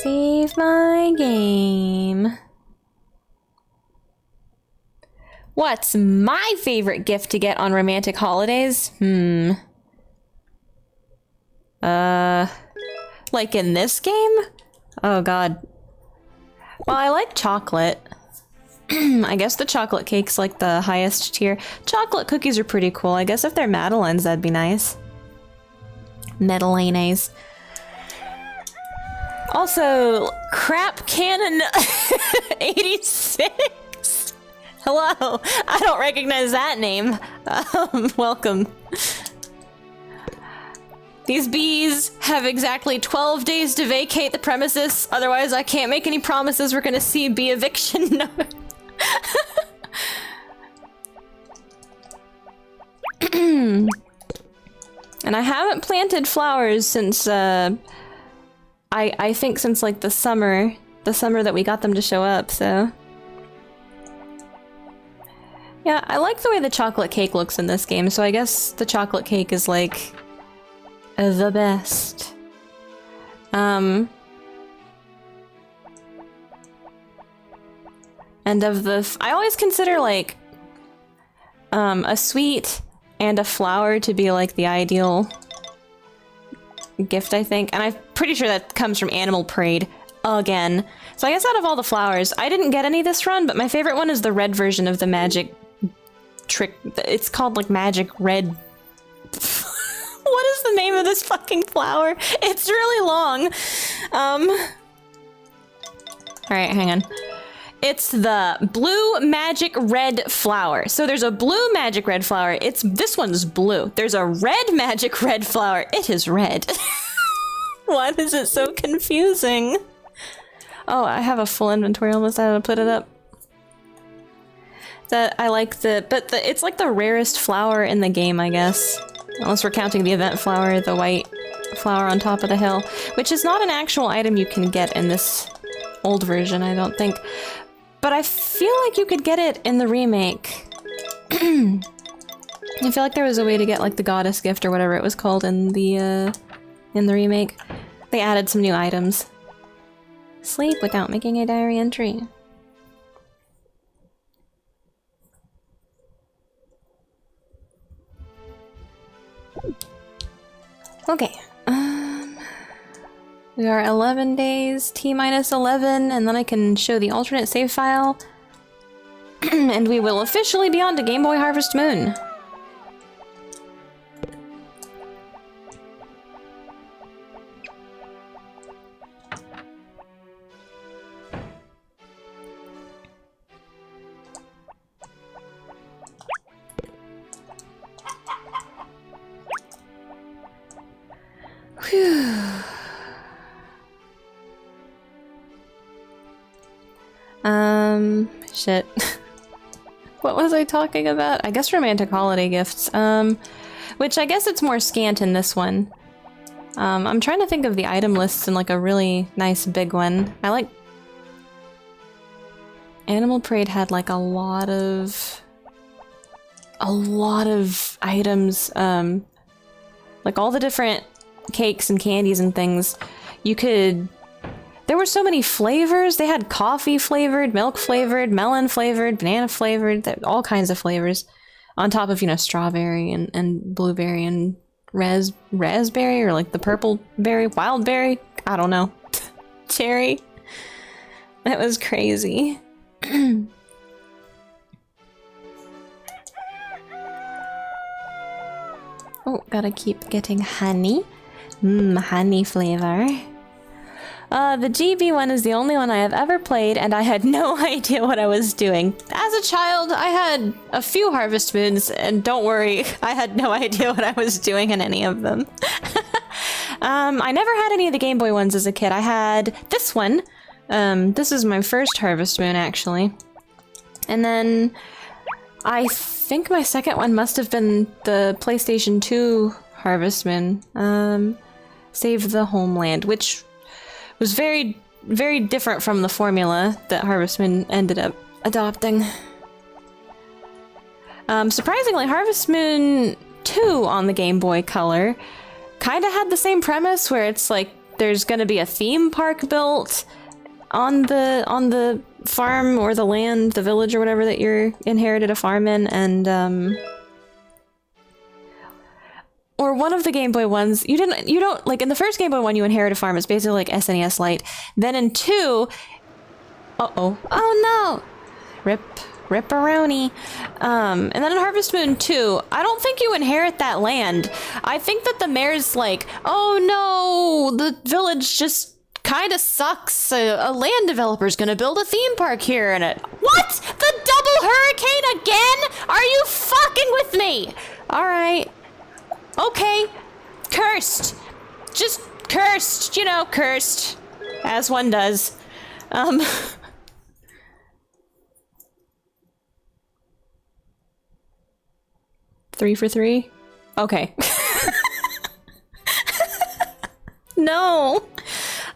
A: Save my game. What's my favorite gift to get on romantic holidays? Like in this game? Oh god. Well, I like chocolate. I guess the chocolate cake's like the highest tier. Chocolate cookies are pretty cool. I guess if they're Madeleines, that'd be nice. Madeleines. Also, Crap Cannon 86. Hello. I don't recognize that name. Welcome. These bees have exactly 12 days to vacate the premises. Otherwise, I can't make any promises we're gonna see bee eviction notice. And I haven't planted flowers since I think since like the summer that we got them to show up, so yeah, I like the way the chocolate cake looks in this game, so I guess the chocolate cake is like the best. And of the I always consider like a sweet and a flower to be like the ideal gift, I think. And I'm pretty sure that comes from Animal Parade again. So I guess out of all the flowers, I didn't get any this run, but my favorite one is the red version of the magic trick. It's called like magic red. What is the name of this fucking flower? It's really long. Alright, hang on. It's the blue magic red flower. So there's a blue magic red flower. This one's blue. There's a red magic red flower. It is red. Why is it so confusing? Oh, I have a full inventory. Almost had to put it up. That I like it's like the rarest flower in the game, I guess. Unless we're counting the event flower, the white flower on top of the hill, which is not an actual item you can get in this old version, I don't think. But I feel like you could get it in the remake. I feel like there was a way to get like the goddess gift or whatever it was called in the remake. They added some new items. Sleep without making a diary entry. Okay. We are 11 days, T-minus 11, and then I can show the alternate save file. And we will officially be on to Game Boy Harvest Moon. Whew. Shit. What was I talking about? I guess romantic holiday gifts. Which I guess it's more scant in this one. I'm trying to think of the item lists in like a really nice big one. I like... Animal Parade had like a lot of items, like all the different cakes and candies and things. You could... There were so many flavors. They had coffee flavored, milk flavored, melon flavored, banana flavored, all kinds of flavors. On top of, you know, strawberry and blueberry and raspberry, or like the purple berry, wild berry, I don't know. Cherry. That was crazy. Oh, gotta keep getting honey. Honey flavor. The GB one is the only one I have ever played, and I had no idea what I was doing. As a child, I had a few Harvest Moons, and don't worry, I had no idea what I was doing in any of them. I never had any of the Game Boy ones as a kid. I had this one. This is my first Harvest Moon, actually. And then I think my second one must have been the PlayStation 2 Harvest Moon, Save the Homeland, which was very, very different from the formula that Harvest Moon ended up adopting. Surprisingly, Harvest Moon 2 on the Game Boy Color kind of had the same premise where it's like there's gonna be a theme park built on the farm or the land, the village or whatever that you're inherited a farm in, and or one of the Game Boy ones, you don't, like in the first Game Boy one you inherit a farm, it's basically like SNES Lite. Then in 2, oh no! Ripperoni. And then in Harvest Moon 2, I don't think you inherit that land. I think that the mayor's like, oh no, the village just kind of sucks. A land developer's gonna build a theme park here and it. What? The double hurricane again? Are you fucking with me? Alright. Okay. Cursed. Just cursed. You know, cursed. As one does. 3 for 3? Okay. No.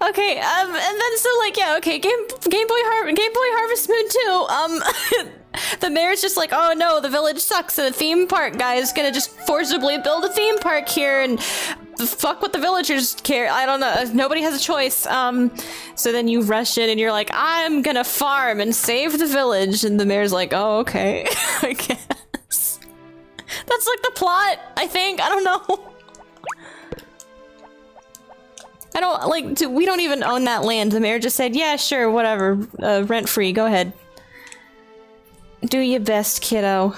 A: Okay, and then so like, yeah, okay, Game Boy Harvest Moon 2, the mayor's just like, oh no, the village sucks and the theme park guy is gonna just forcibly build a theme park here and fuck what the villagers care. I don't know, nobody has a choice. So then you rush in and you're like, I'm gonna farm and save the village, and the mayor's like, oh, okay, I guess. That's like the plot, I think, I don't know. I don't, like, we don't even own that land. The mayor just said, yeah, sure, whatever, rent-free, go ahead. Do your best, kiddo.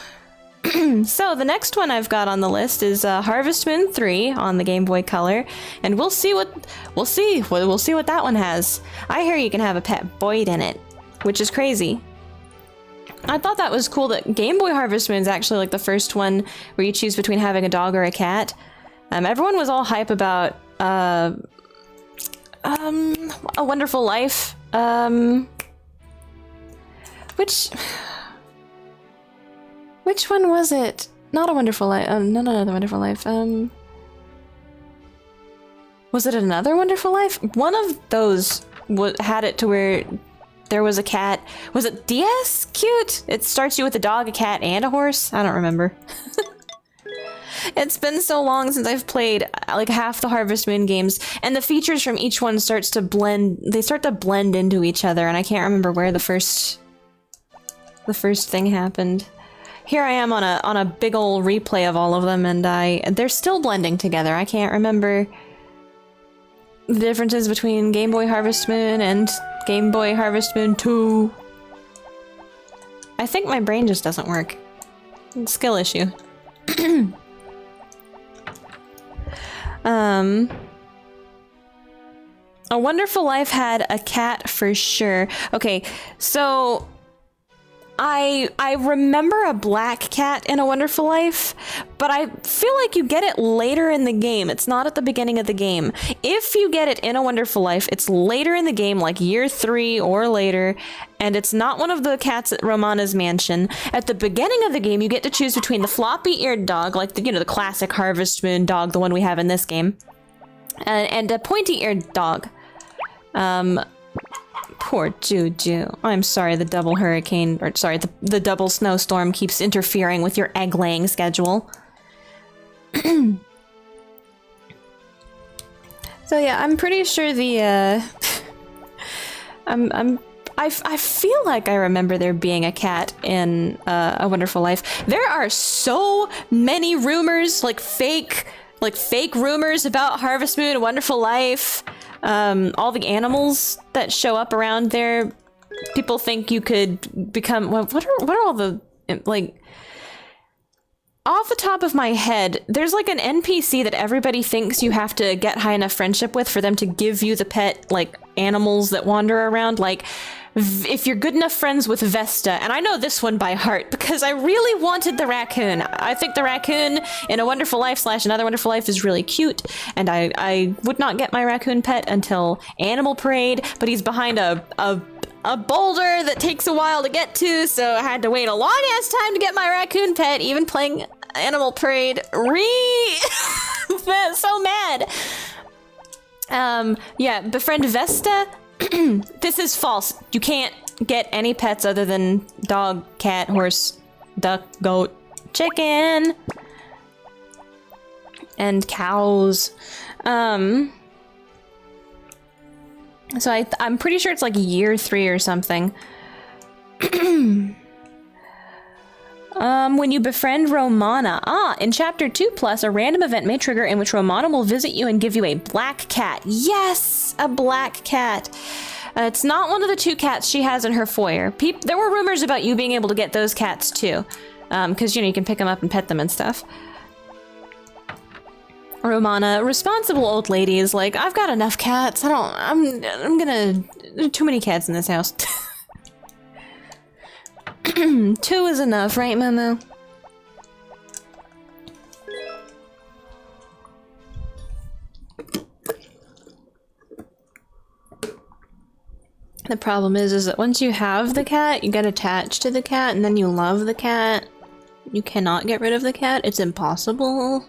A: So, the next one I've got on the list is Harvest Moon 3 on the Game Boy Color, and we'll see what that one has. I hear you can have a pet Boyd in it, which is crazy. I thought that was cool that Game Boy Harvest Moon is actually like the first one where you choose between having a dog or a cat. Everyone was all hype about, A Wonderful Life, which one was it? Not A Wonderful Life, not Another Wonderful Life, was it Another Wonderful Life? One of those had it to where there was a cat. Was it DS? Cute? It starts you with a dog, a cat, and a horse? I don't remember. It's been so long since I've played like half the Harvest Moon games, and the features from each one start to blend into each other, and I can't remember where the first thing happened. Here I am on a big ol' replay of all of them, and they're still blending together. I can't remember the differences between Game Boy Harvest Moon and Game Boy Harvest Moon 2. I think my brain just doesn't work. It's a skill issue. A Wonderful Life had a cat for sure. Okay, so I remember a black cat in A Wonderful Life, but I feel like you get it later in the game. It's not at the beginning of the game. If you get it in A Wonderful Life, it's later in the game, like year 3 or later, and it's not one of the cats at Romana's mansion. At the beginning of the game, you get to choose between the floppy-eared dog, like the classic Harvest Moon dog, the one we have in this game, and a pointy-eared dog. Poor Juju. I'm sorry the double hurricane, or sorry, the double snowstorm keeps interfering with your egg-laying schedule. So yeah, I'm pretty sure the, I feel like I remember there being a cat in, A Wonderful Life. There are so many rumors, like fake rumors about Harvest Moon, A Wonderful Life. All the animals that show up around there, people think you could become, what are all the, like, off the top of my head, there's like an NPC that everybody thinks you have to get high enough friendship with for them to give you the pet, like, animals that wander around, like, if you're good enough friends with Vesta, and I know this one by heart because I really wanted the raccoon. I think the raccoon in A Wonderful Life / Another Wonderful Life is really cute, and I would not get my raccoon pet until Animal Parade, but he's behind a a boulder that takes a while to get to, so I had to wait a long-ass time to get my raccoon pet, even playing Animal Parade. So mad. Yeah, befriend Vesta. This is false. You can't get any pets other than dog, cat, horse, duck, goat, chicken, and cows. So I'm pretty sure it's like year 3 or something. When you befriend Romana. In chapter 2+, a random event may trigger in which Romana will visit you and give you a black cat. Yes, a black cat. It's not one of the 2 cats she has in her foyer. There were rumors about you being able to get those cats too. Because, you know, you can pick them up and pet them and stuff. Romana, responsible old lady, is like, I've got enough cats. I'm gonna... Too many cats in this house. 2 is enough, right, Momo? The problem is that once you have the cat, you get attached to the cat, and then you love the cat. You cannot get rid of the cat. It's impossible.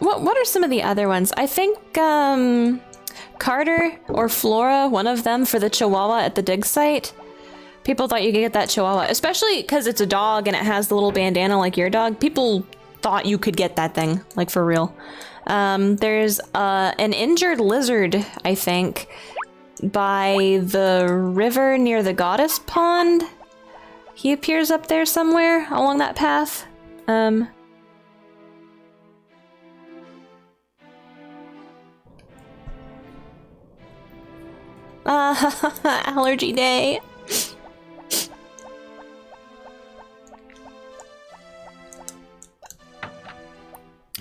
A: What are some of the other ones? I think, Carter or Flora, one of them, for the Chihuahua at the dig site. People thought you could get that Chihuahua, especially because it's a dog and it has the little bandana like your dog. People thought you could get that thing, like for real. There's, an injured lizard, I think, by the river near the Goddess Pond. He appears up there somewhere along that path. Allergy day.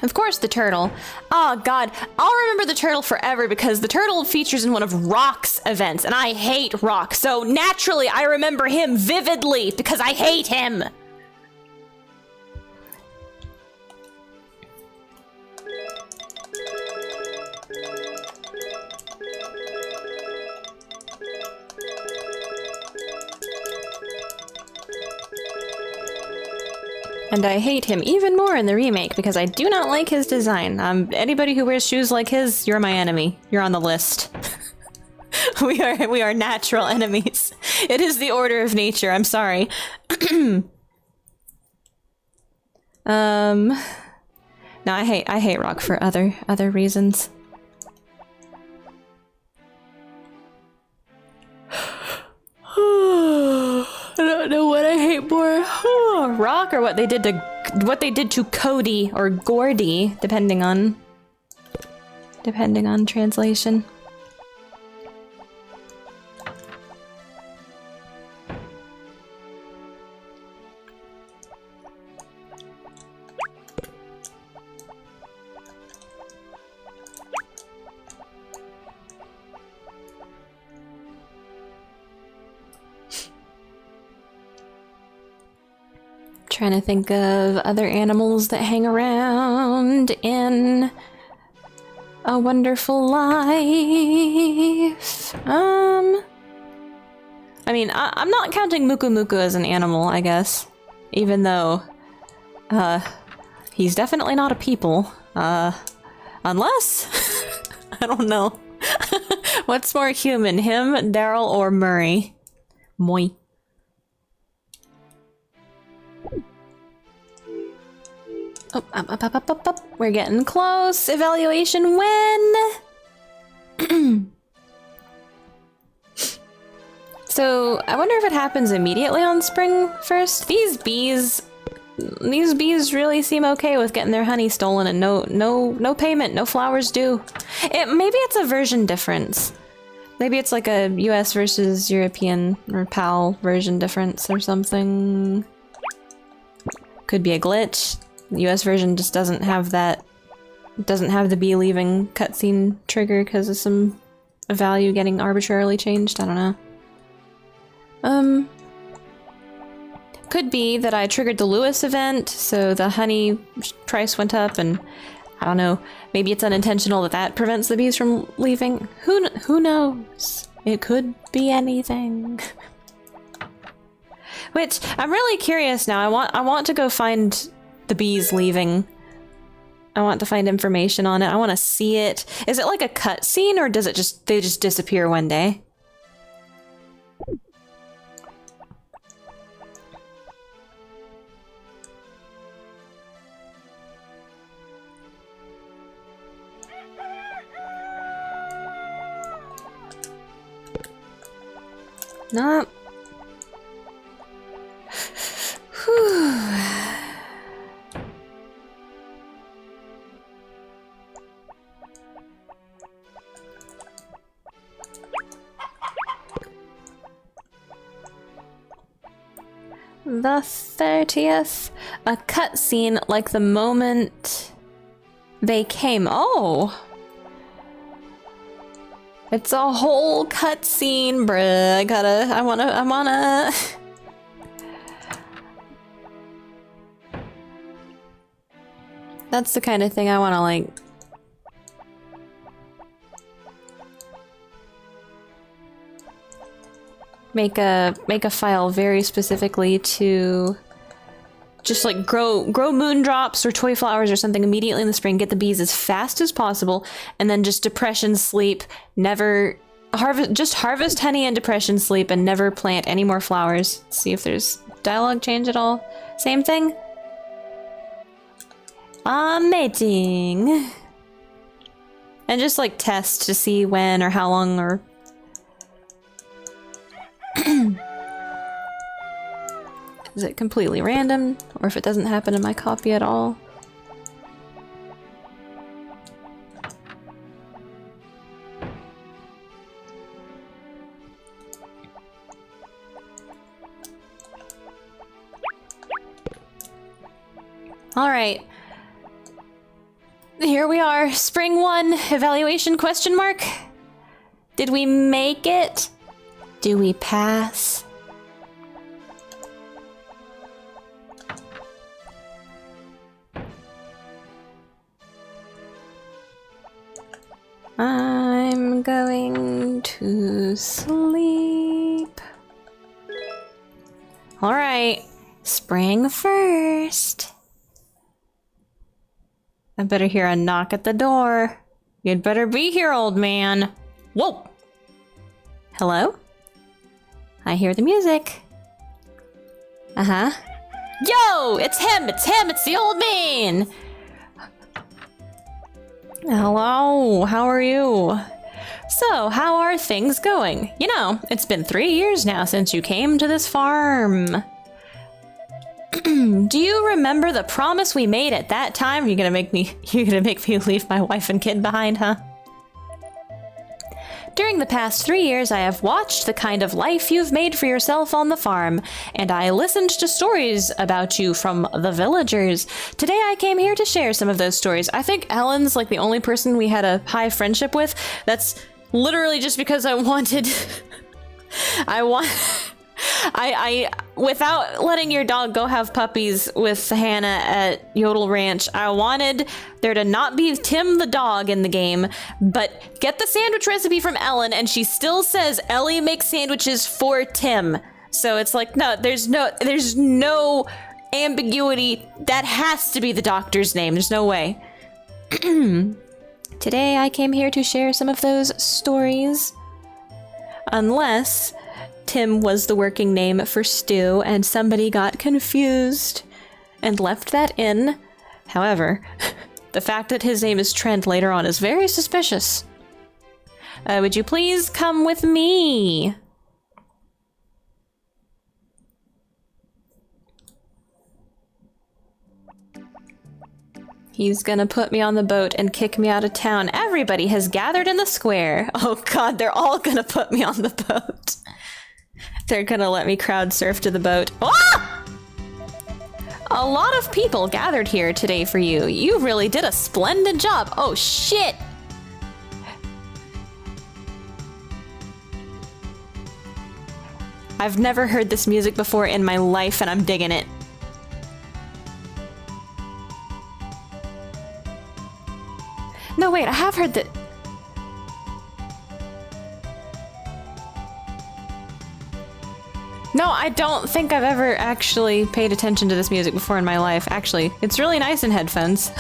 A: Of course, the turtle. Oh god, I'll remember the turtle forever because the turtle features in one of Rock's events, and I hate Rock, so naturally I remember him vividly because I hate him. And I hate him even more in the remake because I do not like his design. Anybody who wears shoes like his, you're my enemy. You're on the list. We are natural enemies. It is the order of nature. I'm sorry. No, I hate Rock for other reasons. I don't know what I hate more. Rock or what they did to Cody or Gordy, depending on translation. Trying to think of other animals that hang around in A Wonderful Life. I mean, I'm not counting Muku Muku as an animal, I guess. Even though, he's definitely not a people. Unless, I don't know. What's more human, him, Daryl, or Murray? Moi. Oh, up. We're getting close. Evaluation when? So, I wonder if it happens immediately on spring first. These bees really seem okay with getting their honey stolen and no payment, no flowers due. Maybe it's a version difference. Maybe it's like a US versus European or PAL version difference or something. Could be a glitch. The US version just doesn't have that, doesn't have the bee leaving cutscene trigger because of some value getting arbitrarily changed. I don't know. Could be that I triggered the Lewis event, so the honey price went up, and I don't know, maybe it's unintentional that prevents the bees from leaving. Who knows? It could be anything. Which, I'm really curious now. I want to go find the bees leaving. I want to find information on it. I want to see it. Is it like a cutscene, or does it they just disappear one day? No. The 30th. A cutscene like the moment they came. Oh! It's a whole cutscene, bruh. I wanna... That's the kind of thing I wanna, like... Make a file very specifically to just like grow moondrops or toy flowers or something immediately in the spring, get the bees as fast as possible, and then just depression sleep, never harvest honey and depression sleep, and never plant any more flowers. See if there's dialogue change at all. Same thing. Mating. And just like test to see when or how long or is it completely random, or if it doesn't happen in my copy at all? All right. Here we are. Spring 1 evaluation question mark. Did we make it? Do we pass? I'm going to sleep. All right, spring 1st. I better hear a knock at the door. You'd better be here, old man. Whoa. Hello? I hear the music. Uh-huh. Yo, it's him, it's the old man. Hello, how are you? So, how are things going? You know, it's been 3 years now since you came to this farm. Do you remember the promise we made at that time? You're gonna make me leave my wife and kid behind, huh? During the past 3 years, I have watched the kind of life you've made for yourself on the farm, and I listened to stories about you from the villagers. Today I came here to share some of those stories. I think Ellen's like the only person we had a high friendship with. That's literally just because I wanted... I without letting your dog go have puppies with Hannah at Yodel Ranch, I wanted there to not be Tim the dog in the game, but get the sandwich recipe from Ellen, and she still says Ellie makes sandwiches for Tim. So it's like, no, there's no ambiguity. That has to be the doctor's name. There's no way. Today I came here to share some of those stories. Unless Tim was the working name for Stu, and somebody got confused and left that in. However, the fact that his name is Trent later on is very suspicious. Would you please come with me? He's gonna put me on the boat and kick me out of town. Everybody has gathered in the square. Oh god, they're all gonna put me on the boat. They're gonna let me crowd surf to the boat. Ah! A lot of people gathered here today for you. You really did a splendid job. Oh shit! I've never heard this music before in my life, and I'm digging it. No, wait, I have heard that... No, I don't think I've ever actually paid attention to this music before in my life. Actually, it's really nice in headphones.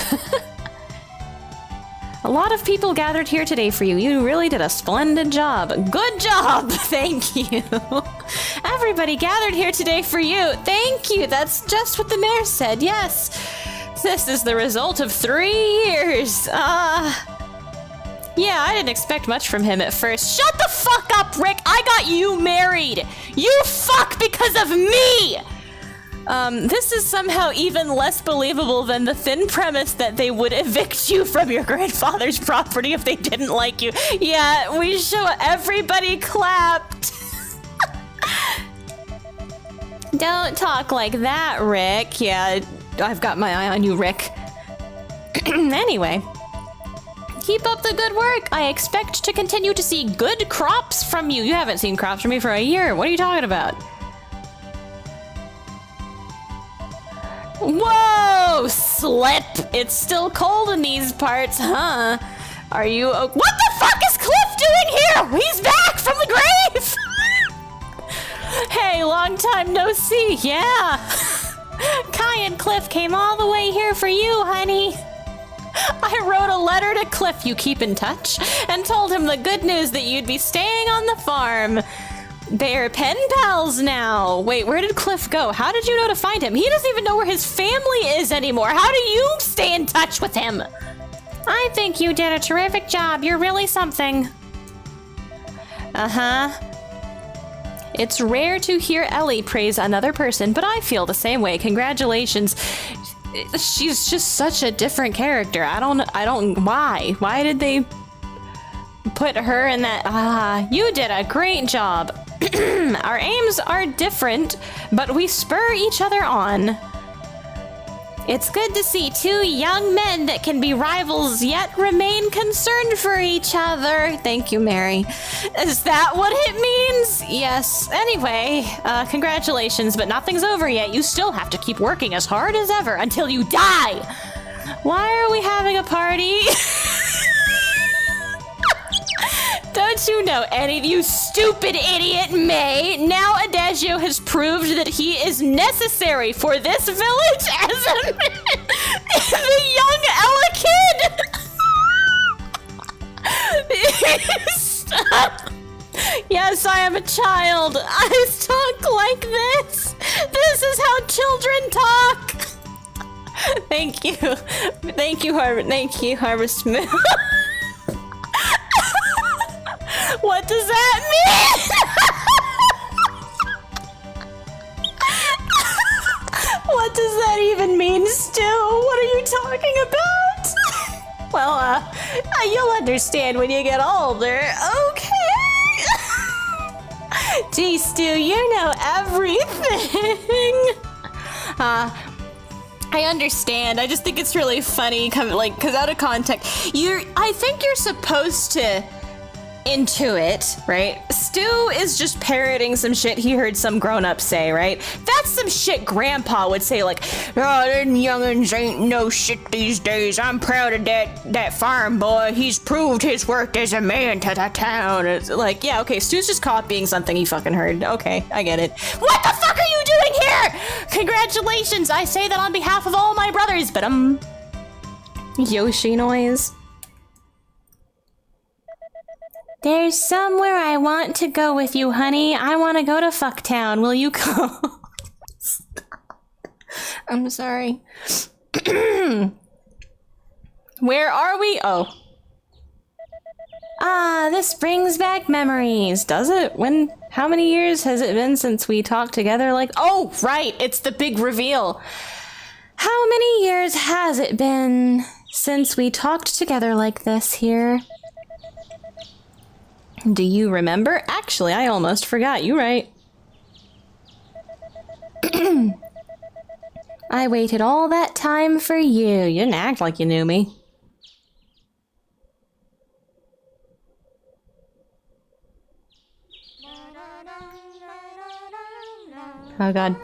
A: A lot of people gathered here today for you. You really did a splendid job. Good job! Thank you. Everybody gathered here today for you. Thank you. That's just what the mayor said. Yes. This is the result of 3 years. Yeah, I didn't expect much from him at first. Shut the fuck up, Rick! I got you married! You fuck because of me! This is somehow even less believable than the thin premise that they would evict you from your grandfather's property if they didn't like you. Yeah, we show everybody clapped. Don't talk like that, Rick. Yeah, I've got my eye on you, Rick. Anyway. Keep up the good work. I expect to continue to see good crops from you. You haven't seen crops from me for a year. What are you talking about? Whoa, slip. It's still cold in these parts, huh? Are you... What the fuck is Cliff doing here? He's back from the grave. Hey, long time no see. Yeah. Kai and Cliff came all the way here for you, honey. I wrote a letter to Cliff, you keep in touch, and told him the good news that you'd be staying on the farm. They're pen pals now. Wait, where did Cliff go? How did you know to find him? He doesn't even know where his family is anymore. How do you stay in touch with him? I think you did a terrific job. You're really something. Uh-huh. It's rare to hear Ellie praise another person, but I feel the same way. Congratulations. She's just such a different character. I don't, why? Why did they put her in that? You did a great job. Our aims are different, but we spur each other on. It's good to see 2 young men that can be rivals yet remain concerned for each other. Thank you, Mary. Is that what it means? Yes. Anyway, congratulations, but nothing's over yet. You still have to keep working as hard as ever until you die. Why are we having a party? Don't you know any of you stupid idiot May? Now Adagio has proved that he is necessary for this village as the young Ella kid. Stop. Yes, I am a child. I talk like this. This is how children talk. Thank you. Thank you, Harvest Moon. What does that mean? What does that even mean, Stu? What are you talking about? Well, you'll understand when you get older. Okay. Gee, Stu, you know everything. I understand. I just think it's really funny, because out of context, I think you're supposed to intuit, right? Stu is just parroting some shit he heard some grown-up say, right? That's some shit Grandpa would say, like, oh, them young'uns ain't no shit these days. I'm proud of that farm boy. He's proved his worth as a man to the town. It's like, yeah, okay, Stu's just copying something he fucking heard. Okay, I get it. What the fuck are you doing here? Congratulations, I say that on behalf of all my brothers, but Yoshi noise. There's somewhere I want to go with you, honey. I want to go to Fucktown. Will you go? I'm sorry. Where are we? Oh. This brings back memories. Does it? How many years has it been since we talked together oh, right. It's the big reveal. How many years has it been since we talked together like this here? Do you remember? Actually, I almost forgot. You right. I waited all that time for you. You didn't act like you knew me. Oh god.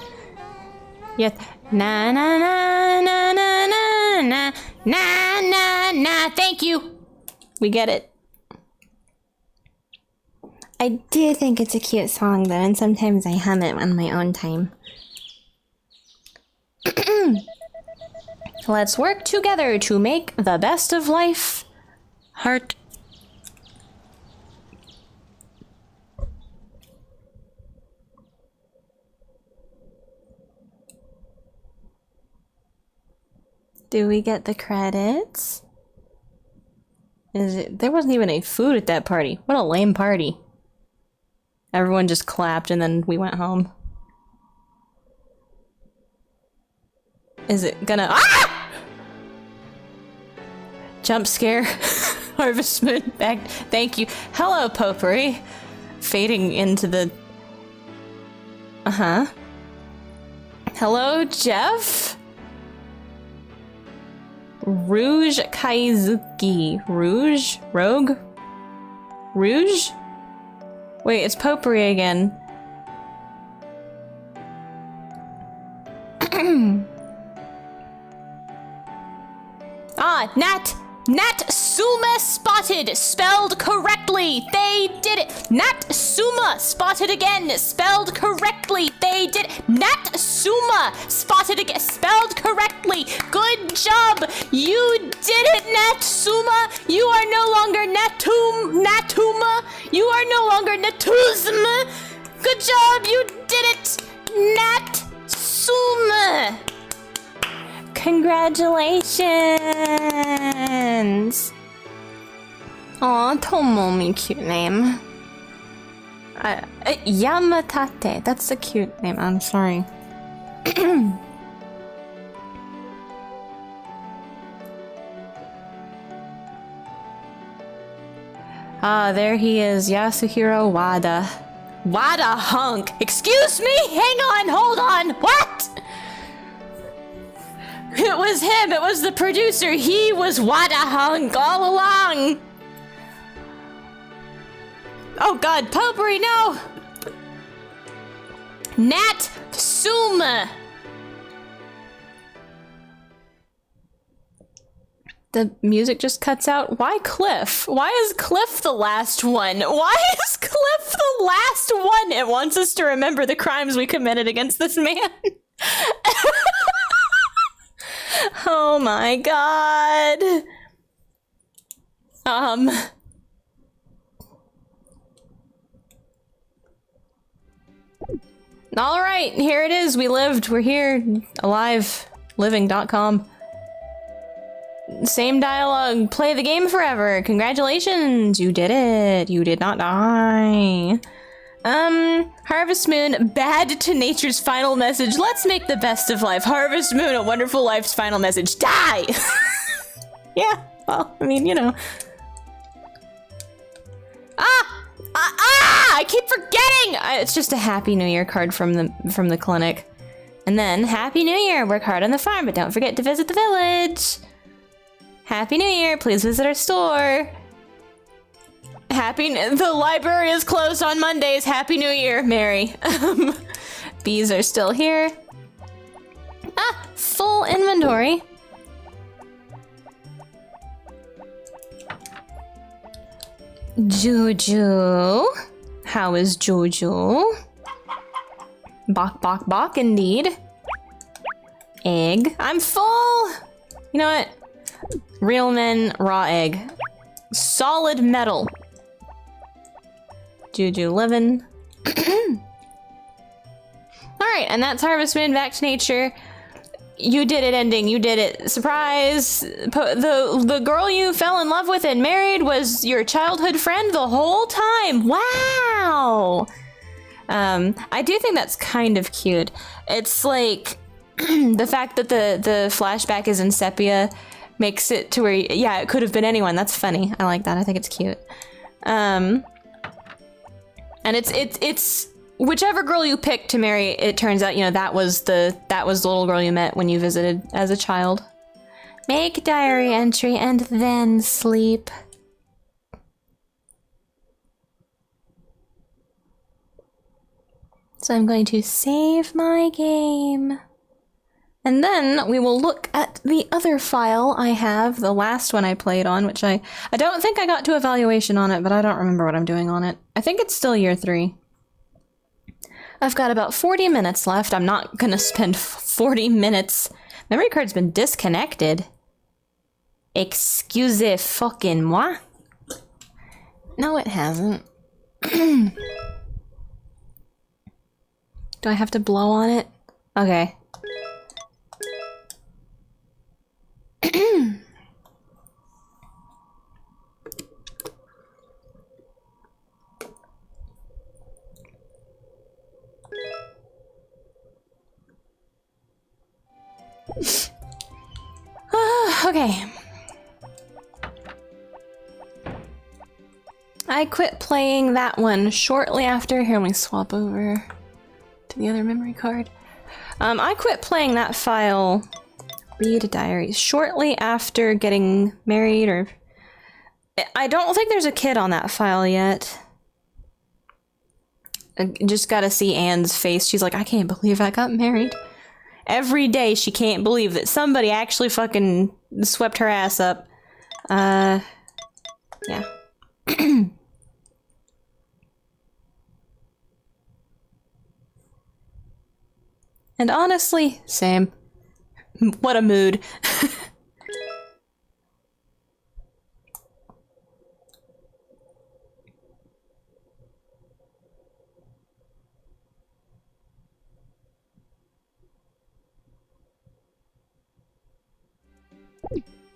A: Yes. Na na na na na na na na na na. Thank you. We get it. I do think it's a cute song though, and sometimes I hum it on my own time. Let's work together to make the best of life. Heart. Do we get the credits? There wasn't even any food at that party. What a lame party. Everyone just clapped and then we went home. Is it gonna— ah! Jump scare. Harvest Moon back. Thank you. Hello, Potpourri. Fading into the— uh-huh. Hello, Jeff? Rouge Kaizuki. Rouge? Rogue? Rouge? Wait, it's Potpourri again. Ah, Nat Suma spotted, spelled correctly. They did it. Nat Suma spotted again, spelled correctly. They did it. Nat Suma spotted again, spelled correctly. Good job. You did it, Nat Suma. You are no longer Natuma. You are no longer Natuzma. Good job. You did it, Nat Suma. Congratulations! Aw, Tomomi, cute name. Yamatate, that's a cute name, I'm sorry. Ah, there he is, Yasuhiro Wada. Wada hunk! Excuse me? Hang on, hold on, what? It was him, it was the producer, he was Wada hunk all along! Oh god, Potpourri, no! Nat Suma! The music just cuts out. Why Cliff? Why is Cliff the last one? Why is Cliff the last one? It wants us to remember the crimes we committed against this man. Oh my god. All right, here it is. We lived. We're here. Alive. Living.com. Same dialogue. Play the game forever. Congratulations. You did it. You did not die. Harvest Moon, bad to nature's final message. Let's make the best of life. Harvest Moon, a wonderful life's final message. Die! Yeah, well, I mean, you know. I keep forgetting! It's just a Happy New Year card from the clinic. And then, Happy New Year, work hard on the farm, but don't forget to visit the village. Happy New Year, please visit our store. The library is closed on Mondays. Happy New Year, Mary. Bees are still here. Full inventory. Juju. How is Juju? Bok, bok, bok, indeed. Egg. I'm full! You know what? Real men, raw egg. Solid metal. Juju living. Alright, and that's Harvest Moon, back to nature. You did it, ending. You did it. Surprise! The girl you fell in love with and married was your childhood friend the whole time. Wow! I do think that's kind of cute. It's like the fact that the flashback is in sepia makes it to where, yeah, it could have been anyone. That's funny. I like that. I think it's cute. And it's whichever girl you pick to marry, it turns out, you know, that was the little girl you met when you visited as a child. Make diary entry and then sleep. So I'm going to save my game. And then we will look at the other file I have, the last one I played on, which I don't think I got to evaluation on it, but I don't remember what I'm doing on it. I think it's still year 3. I've got about 40 minutes left. I'm not gonna spend 40 minutes. Memory card's been disconnected. Excusez fucking moi. No, it hasn't. Do I have to blow on it? Okay. Okay. I quit playing that one shortly after. Here, let me swap over to the other memory card. I quit playing that file, read diaries, shortly after getting married, or... I don't think there's a kid on that file yet. I just gotta see Anne's face. She's like, I can't believe I got married. Every day she can't believe that somebody actually fucking swept her ass up. Yeah. And honestly, same. What a mood.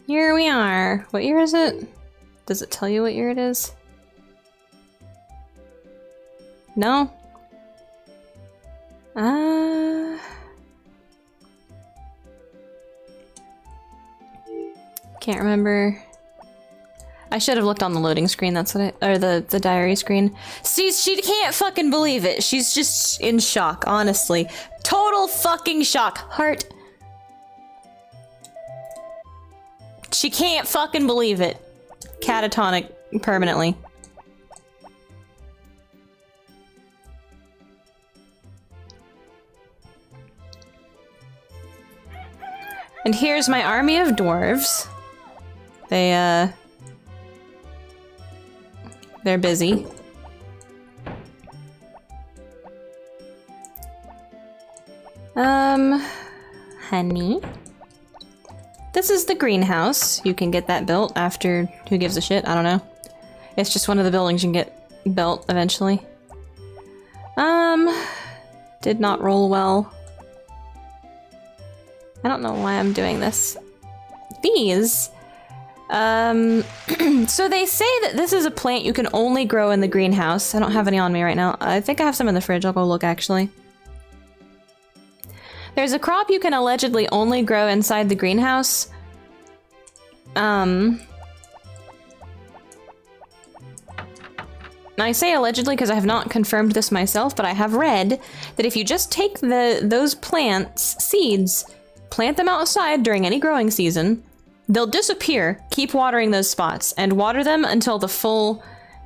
A: Here we are. What year is it? Does it tell you what year it is? No? Can't remember. I should have looked on the loading screen, that's what or the diary screen. See, she can't fucking believe it. She's just in shock, honestly. Total fucking shock. Heart. She can't fucking believe it. Catatonic permanently. And here's my army of dwarves. They're busy. Honey. This is the greenhouse. You can get that built after who gives a shit? I don't know. It's just one of the buildings you can get built eventually. Did not roll well. I don't know why I'm doing this. These, so they say that this is a plant you can only grow in the greenhouse. I don't have any on me right now. I think I have some in the fridge. I'll go look, actually. There's a crop you can allegedly only grow inside the greenhouse. I say allegedly because I have not confirmed this myself, but I have read that if you just take those plants, seeds, plant them outside during any growing season, they'll disappear. Keep watering those spots and water them until the full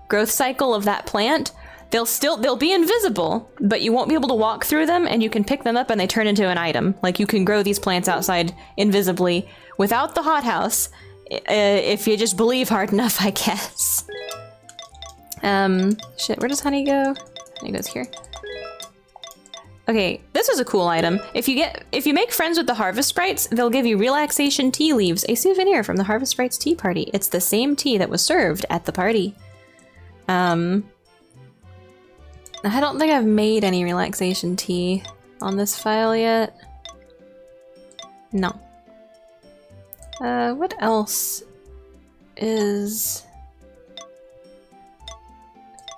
A: growth cycle of that plant. They'll be invisible, but you won't be able to walk through them, and you can pick them up and they turn into an item. Like, you can grow these plants outside invisibly without the hothouse, if you just believe hard enough, I guess. Shit, where does honey go? Honey goes here. Okay, this is a cool item. If you make friends with the Harvest Sprites, they'll give you relaxation tea leaves, a souvenir from the Harvest Sprites tea party. It's the same tea that was served at the party. I don't think I've made any relaxation tea on this file yet. No. What else is...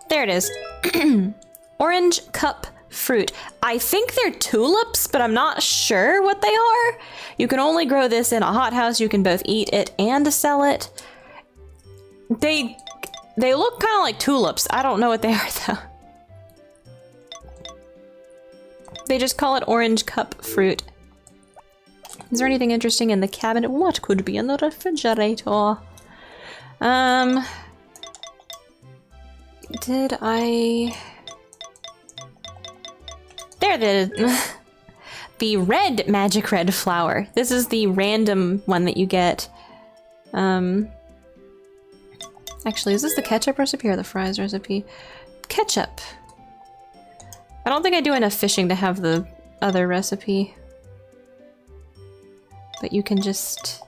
A: There it is. Orange cup fruit. I think they're tulips, but I'm not sure what they are. You can only grow this in a hothouse. You can both eat it and sell it. They look kind of like tulips. I don't know what they are, though. They just call it orange cup fruit. Is there anything interesting in the cabinet? What could be in the refrigerator? Did I... are the the red magic red flower. This is the random one that you get. Actually, is this the ketchup recipe or the fries recipe? Ketchup. I don't think I do enough fishing to have the other recipe. But you can just...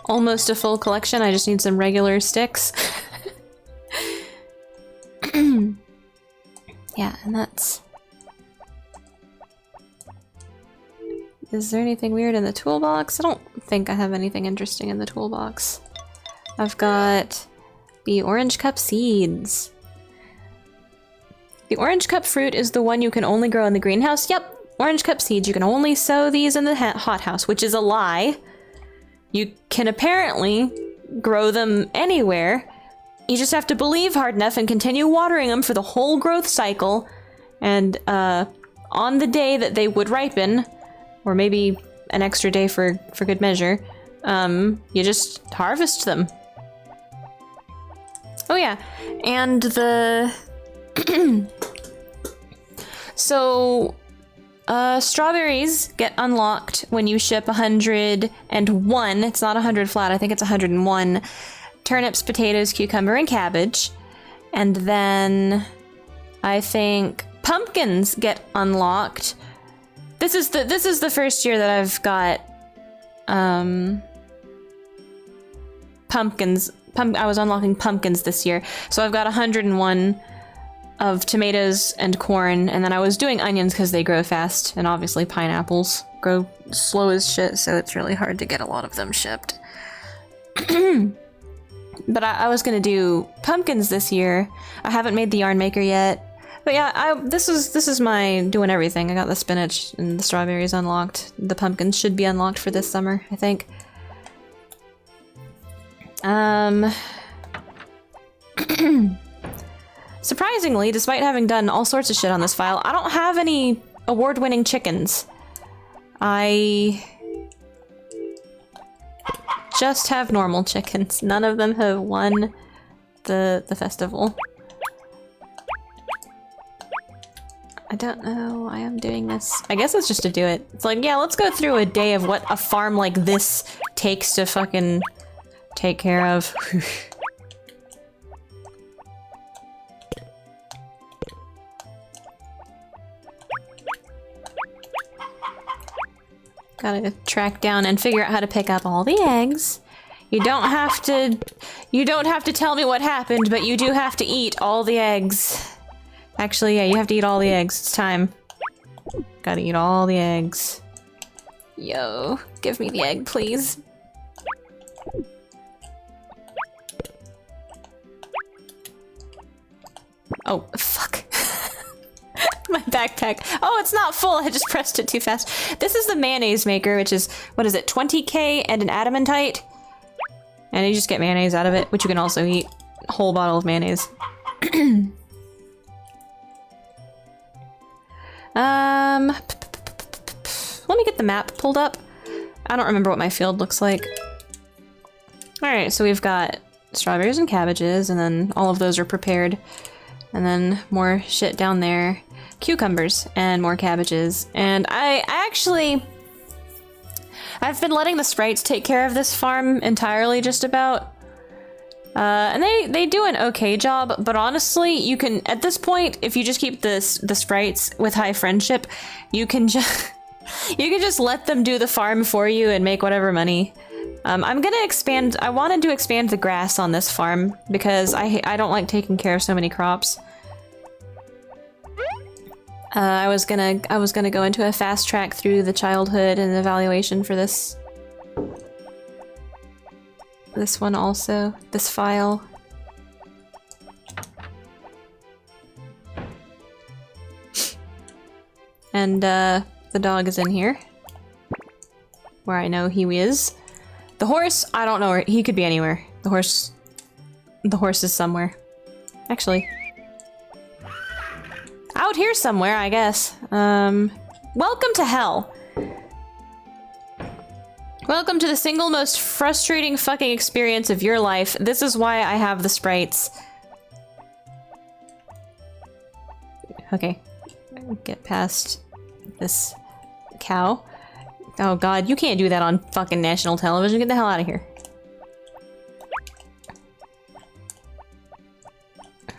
A: almost a full collection, I just need some regular sticks. Yeah, and that's... Is there anything weird in the toolbox? I don't think I have anything interesting in the toolbox. I've got the orange cup seeds. The orange cup fruit is the one you can only grow in the greenhouse. Yep, orange cup seeds. You can only sow these in the hothouse, which is a lie. You can apparently grow them anywhere. You just have to believe hard enough and continue watering them for the whole growth cycle. And on the day that they would ripen, or maybe an extra day for good measure, you just harvest them. Oh yeah, and the... So, strawberries get unlocked when you ship 101, it's not 100 flat, I think it's 101, turnips, potatoes, cucumber, and cabbage. And then I think pumpkins get unlocked. This is the first year that I've got pumpkins. I was unlocking pumpkins this year, so I've got 101 of tomatoes and corn, and then I was doing onions because they grow fast, and obviously pineapples grow slow as shit, so it's really hard to get a lot of them shipped. But I was gonna do pumpkins this year. I haven't made the yarn maker yet. But yeah, this is my doing everything. I got the spinach and the strawberries unlocked. The pumpkins should be unlocked for this summer, I think. Surprisingly, despite having done all sorts of shit on this file, I don't have any award-winning chickens. I just have normal chickens. None of them have won the festival. I don't know why I'm doing this. I guess it's just to do it. It's like, yeah, let's go through a day of what a farm like this takes to fucking take care of. Gotta track down and figure out how to pick up all the eggs. You don't have to tell me what happened, but you do have to eat all the eggs. Actually, yeah, you have to eat all the eggs. It's time. Gotta eat all the eggs. Yo, give me the egg, please. Oh, fuck. My backpack. Oh, it's not full. I just pressed it too fast. This is the mayonnaise maker, which is, what is it, 20k and an adamantite? And you just get mayonnaise out of it, which you can also eat. A whole bottle of mayonnaise. Let me get the map pulled up. I don't remember what my field looks like. Alright, so we've got strawberries and cabbages, and then all of those are prepared. And then more shit down there. Cucumbers and more cabbages. And I've been letting the sprites take care of this farm entirely, just about. And they do an okay job, but honestly, you can, at this point, if you just keep the sprites with high friendship, you can just let them do the farm for you and make whatever money. I'm gonna expand, I wanted to expand the grass on this farm because I don't like taking care of so many crops. I was gonna go into a fast track through the childhood and evaluation for this one also, this file. And the dog is in here, where I know he is. The horse, I don't know where, he could be anywhere. The horse is somewhere. Actually. Out here somewhere, I guess. Welcome to hell. Welcome to the single most frustrating fucking experience of your life. This is why I have the sprites. Okay. Get past this cow. Oh god, you can't do that on fucking national television. Get the hell out of here.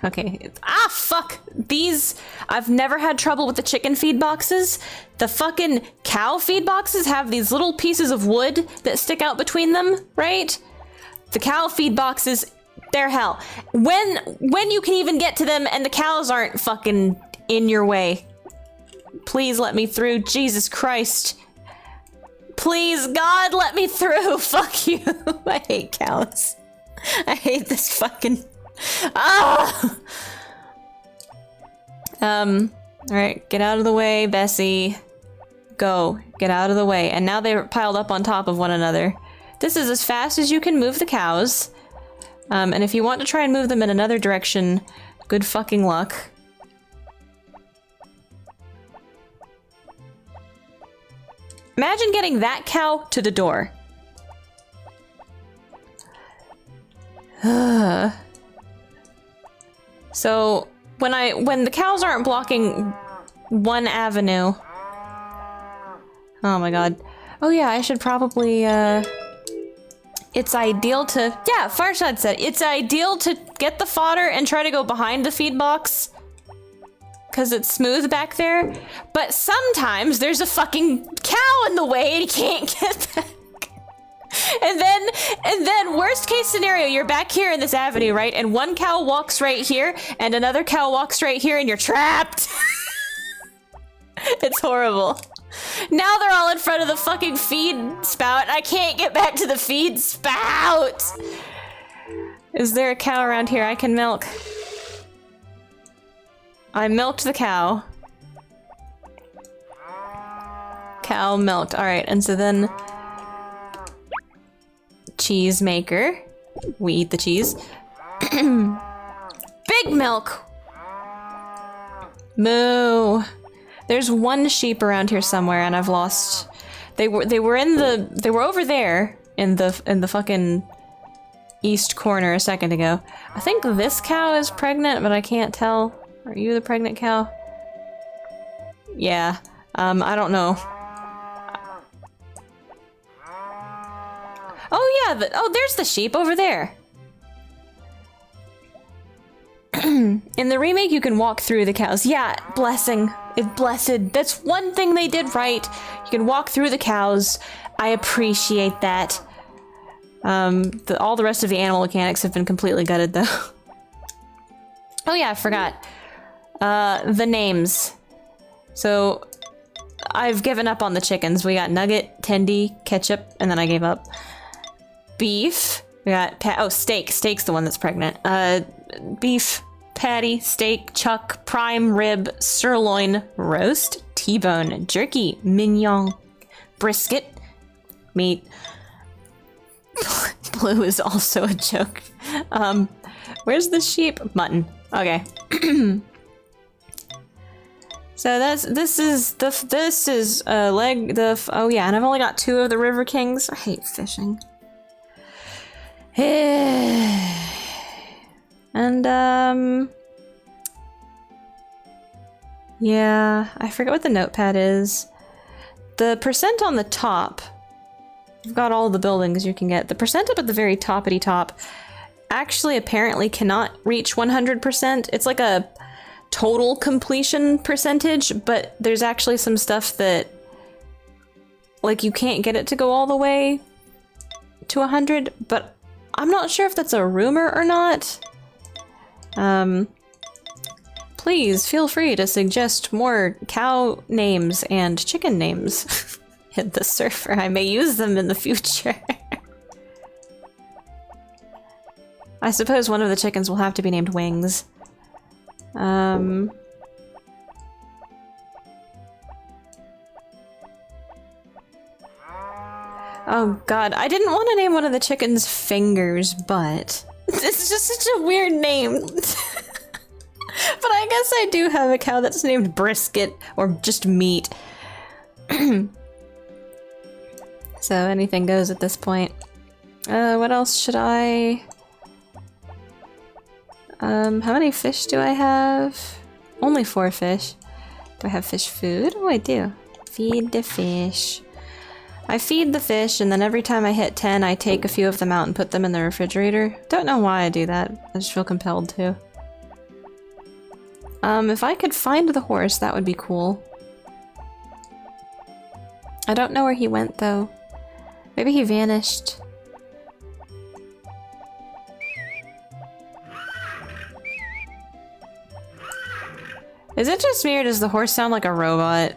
A: Okay. Ah, fuck! These... I've never had trouble with the chicken feed boxes. The fucking cow feed boxes have these little pieces of wood that stick out between them, right? The cow feed boxes, they're hell. When you can even get to them and the cows aren't fucking in your way. Please let me through, Jesus Christ. Please, God, let me through. Fuck you. I hate cows. I hate this fucking... Ah! Alright, get out of the way, Bessie. Go. Get out of the way. And now they're piled up on top of one another. This is as fast as you can move the cows. And if you want to try and move them in another direction, good fucking luck. Imagine getting that cow to the door. So, when the cows aren't blocking one avenue... Oh my god. Oh yeah, I should probably, it's ideal to... Yeah, Farshad said, it's ideal to get the fodder and try to go behind the feed box. Because it's smooth back there. But sometimes there's a fucking cow in the way and you can't get back. And then worst case scenario, you're back here in this avenue, right? And one cow walks right here and another cow walks right here and you're trapped. It's horrible. Now they're all in front of the fucking feed spout. I can't get back to the feed spout. Is there a cow around here I can milk? I milked the cow. Cow milked. Alright, and so then... Cheese maker. We eat the cheese. Big milk! Moo! There's one sheep around here somewhere and I've lost... They were over there in the fucking east corner a second ago. I think this cow is pregnant, but I can't tell. Are you the pregnant cow? Yeah. I don't know. Oh yeah, oh there's the sheep over there. In the remake you can walk through the cows. Yeah, blessing. Blessed. That's one thing they did right. You can walk through the cows. I appreciate that. All the rest of the animal mechanics have been completely gutted though. Oh yeah, I forgot. The names. So, I've given up on the chickens. We got Nugget, Tendy, Ketchup, and then I gave up. Beef. We got oh, steak. Steak's the one that's pregnant. Beef, patty, steak, chuck, prime rib, sirloin, roast, T-bone, jerky, mignon, brisket, meat. Blue is also a joke. Where's the sheep? Mutton. Okay. So this is leg oh yeah, and I've only got 2 of the River Kings. I hate fishing. And yeah, I forget what the notepad is. The percent on the top, you've got all the buildings you can get. The percent up at the very toppity top actually apparently cannot reach 100%. It's like a total completion percentage, but there's actually some stuff that like you can't get it to go all the way to 100, but I'm not sure if that's a rumor or not. Please feel free to suggest more cow names and chicken names in the server. I may use them in the future. I suppose one of the chickens will have to be named Wings. Oh god, I didn't want to name one of the chickens Fingers, but it's just such a weird name. But I guess I do have a cow that's named Brisket, or just Meat. So anything goes at this point. What else should I... how many fish do I have? Only 4 fish. Do I have fish food? Oh, I do. Feed the fish. I feed the fish, and then every time I hit 10, I take a few of them out and put them in the refrigerator. Don't know why I do that. I just feel compelled to. If I could find the horse, that would be cool. I don't know where he went, though. Maybe he vanished. Is it just me, or does the horse sound like a robot?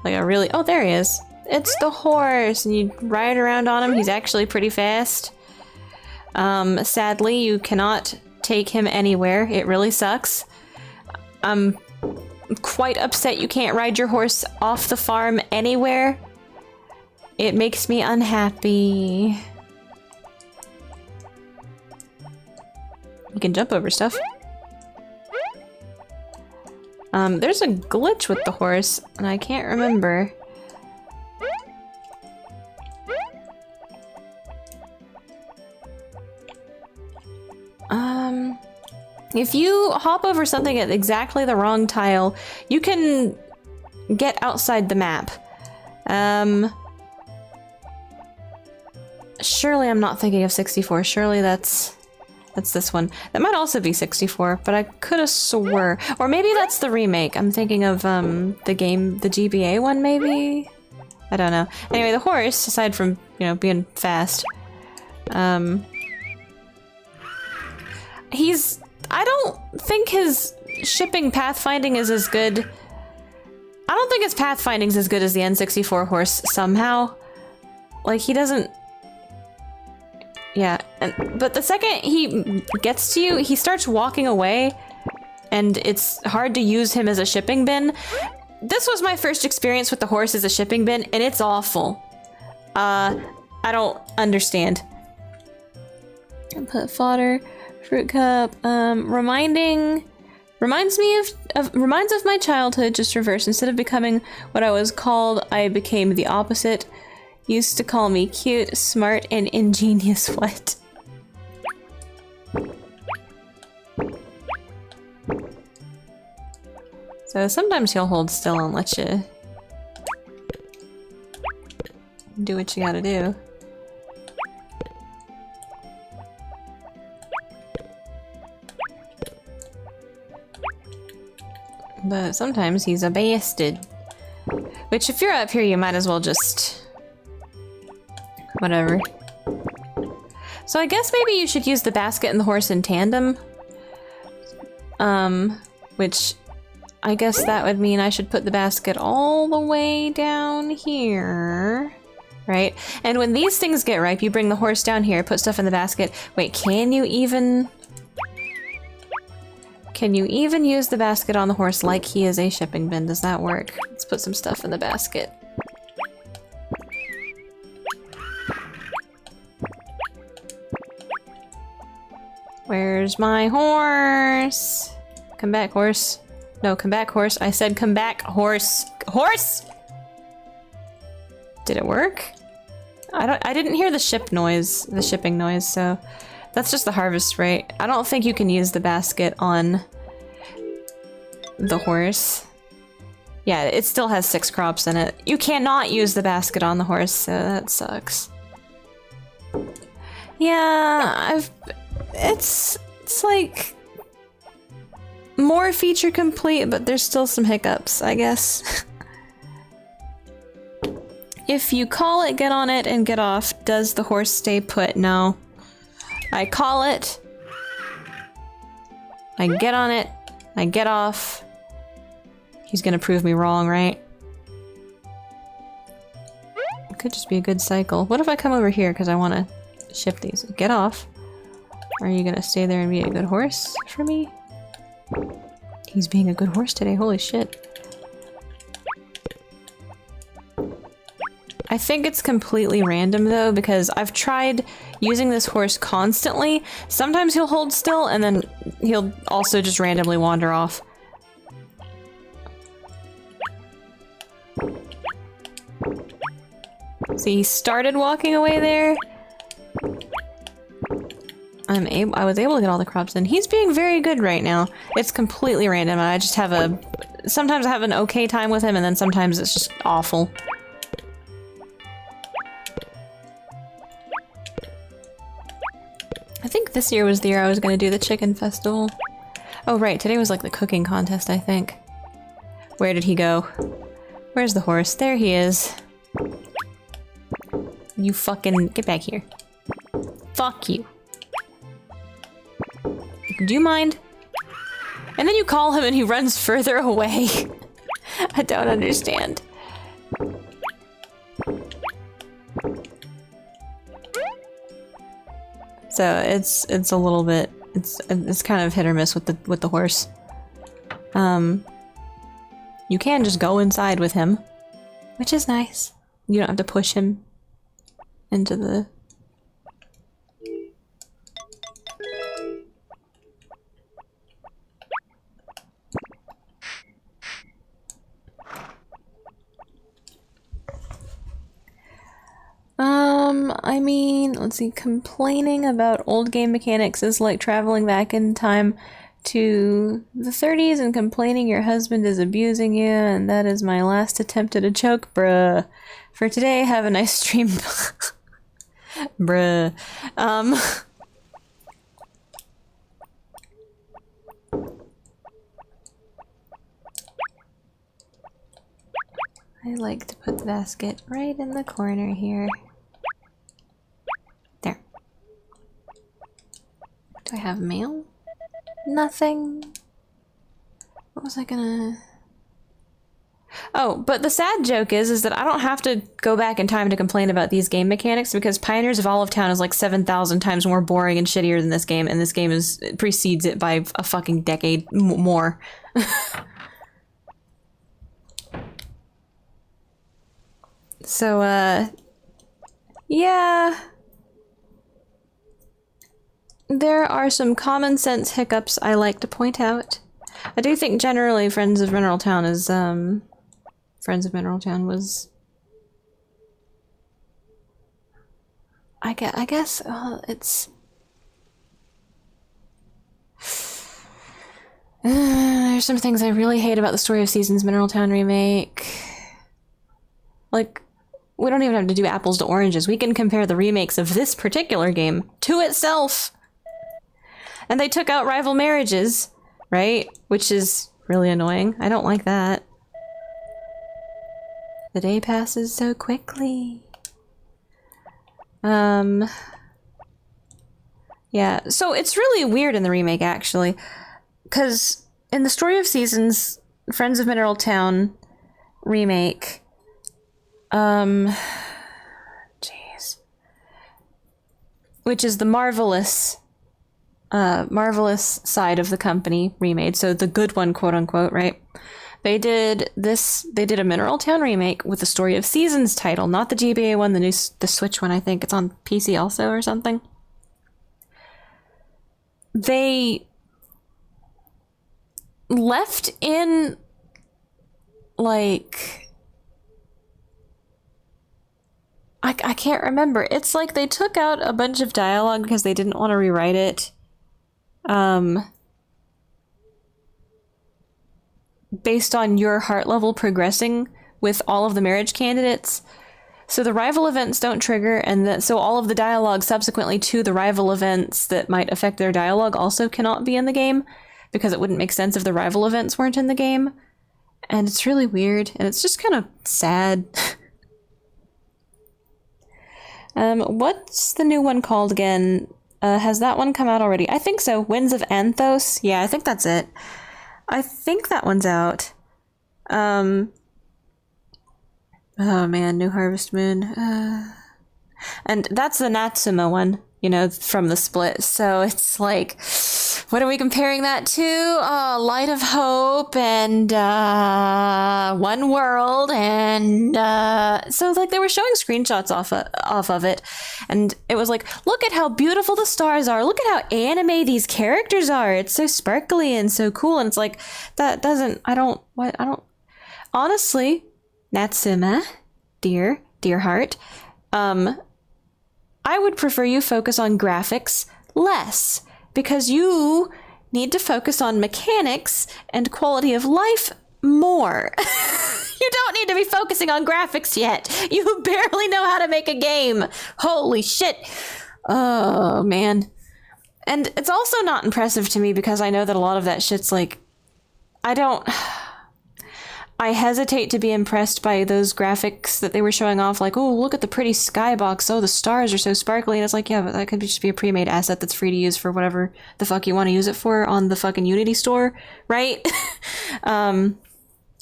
A: Like a really— oh, there he is. It's the horse, and you ride around on him. He's actually pretty fast. Sadly, you cannot take him anywhere. It really sucks. I'm quite upset you can't ride your horse off the farm anywhere. It makes me unhappy. You can jump over stuff. There's a glitch with the horse, and I can't remember. If you hop over something at exactly the wrong tile, you can get outside the map. Surely I'm not thinking of 64. Surely that's this one. That might also be 64, but I could have swore. Or maybe that's the remake. I'm thinking of the game, the GBA one, maybe? I don't know. Anyway, the horse, aside from, you know, being fast, I don't think his shipping pathfinding is as good. I don't think his pathfinding's as good as the N64 horse somehow. Like, he doesn't... Yeah, but the second he gets to you, he starts walking away, and it's hard to use him as a shipping bin. This was my first experience with the horse as a shipping bin, and it's awful. I don't understand. Put fodder, fruit cup, reminds of my childhood, just reverse. Instead of becoming what I was called, I became the opposite. Used to call me cute, smart, and ingenious. What? So sometimes he'll hold still and let you do what you gotta do. But sometimes he's a bastard. Which, if you're up here, you might as well just... whatever. So I guess maybe you should use the basket and the horse in tandem. Which I guess that would mean I should put the basket all the way down here. Right? And when these things get ripe, you bring the horse down here, put stuff in the basket. Wait, can you even use the basket on the horse like he is a shipping bin? Does that work? Let's put some stuff in the basket. Where's my horse? Come back, horse. No, come back, horse. I said come back, horse. Horse! Did it work? I didn't hear the shipping noise, so that's just the harvest rate. I don't think you can use the basket on the horse. Yeah, it still has 6 crops in it. You cannot use the basket on the horse, so that sucks. Yeah, it's like more feature complete, but there's still some hiccups, I guess. If you call it, get on it, and get off, does the horse stay put? No. I call it, I get on it, I get off. He's gonna prove me wrong, right? It could just be a good cycle. What if I come over here because I want to ship these? Get off. Are you gonna stay there and be a good horse for me? He's being a good horse today, holy shit. I think it's completely random though, because I've tried using this horse constantly. Sometimes he'll hold still and then he'll also just randomly wander off. See, he started walking away there. I was able to get all the crops in. He's being very good right now. It's completely random. I just have sometimes I have an okay time with him, and then sometimes it's just awful. I think this year was the year I was gonna do the chicken festival. Oh right, today was like the cooking contest, I think. Where did he go? Where's the horse? There he is. You fucking get back here. Fuck you. Do you mind? And then you call him and he runs further away. I don't understand. So it's a little bit it's kind of hit or miss with the horse. You can just go inside with him, which is nice. You don't have to push him into the... I mean, let's see, complaining about old game mechanics is like traveling back in time to the 30s and complaining your husband is abusing you, and that is my last attempt at a joke, bruh. For today, have a nice stream. Bruh. I like to put the basket right in the corner here. There. Do I have mail? Nothing. What was I gonna... Oh, but the sad joke is that I don't have to go back in time to complain about these game mechanics because Pioneers of Olive Town is like 7,000 times more boring and shittier than this game, and this game precedes it by a fucking decade more. So, yeah. There are some common sense hiccups I like to point out. I do think generally Friends of Mineral Town is, Friends of Mineral Town was... I guess, it's... there's some things I really hate about the Story of Seasons Mineral Town remake. Like, we don't even have to do apples to oranges. We can compare the remakes of this particular game to itself. And they took out rival marriages, right? Which is really annoying. I don't like that. The day passes so quickly. Yeah, so it's really weird in the remake, actually. Because in the Story of Seasons, Friends of Mineral Town remake... jeez. Which is the Marvelous side of the company remade, so the good one, quote unquote, right? They did a Mineral Town remake with the Story of Seasons title, not the GBA one, the Switch one, I think. It's on PC also or something. They left in, like... I can't remember. It's like they took out a bunch of dialogue because they didn't want to rewrite it. Based on your heart level progressing with all of the marriage candidates. So the rival events don't trigger, and so all of the dialogue subsequently to the rival events that might affect their dialogue also cannot be in the game, because it wouldn't make sense if the rival events weren't in the game. And it's really weird, and it's just kind of sad. What's the new one called again? Has that one come out already? I think so. Winds of Anthos? Yeah, I think that's it. I think that one's out. Oh man, New Harvest Moon. And that's the Natsume one, you know, from the split. So it's like, what are we comparing that to? Light of Hope and One World, and so like they were showing screenshots off of it, and it was like, look at how beautiful the stars are, look at how anime these characters are, it's so sparkly and so cool, and it's like, that doesn't, I don't honestly, Natsume, dear heart, I would prefer you focus on graphics less, because you need to focus on mechanics and quality of life more. You don't need to be focusing on graphics yet. You barely know how to make a game. Holy shit. Oh, man. And it's also not impressive to me because I know that a lot of that shit's like, I hesitate to be impressed by those graphics that they were showing off, like, oh, look at the pretty skybox, oh, the stars are so sparkly, and it's like, yeah, but that could just be a pre-made asset that's free to use for whatever the fuck you want to use it for on the fucking Unity store, right?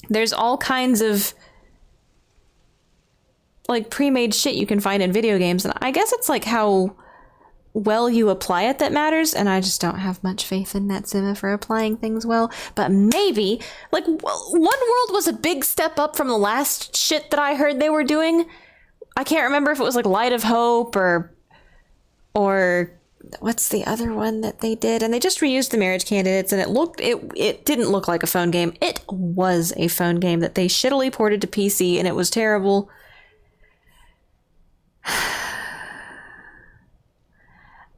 A: There's all kinds of, like, pre-made shit you can find in video games, and I guess it's like how well you apply it that matters, and I just don't have much faith in Natsuma for applying things well. But maybe, like, One World was a big step up from the last shit that I heard they were doing. I can't remember if it was like Light of Hope or what's the other one that they did, and they just reused the marriage candidates, and it didn't look like a phone game. It was a phone game that they shittily ported to PC, and it was terrible.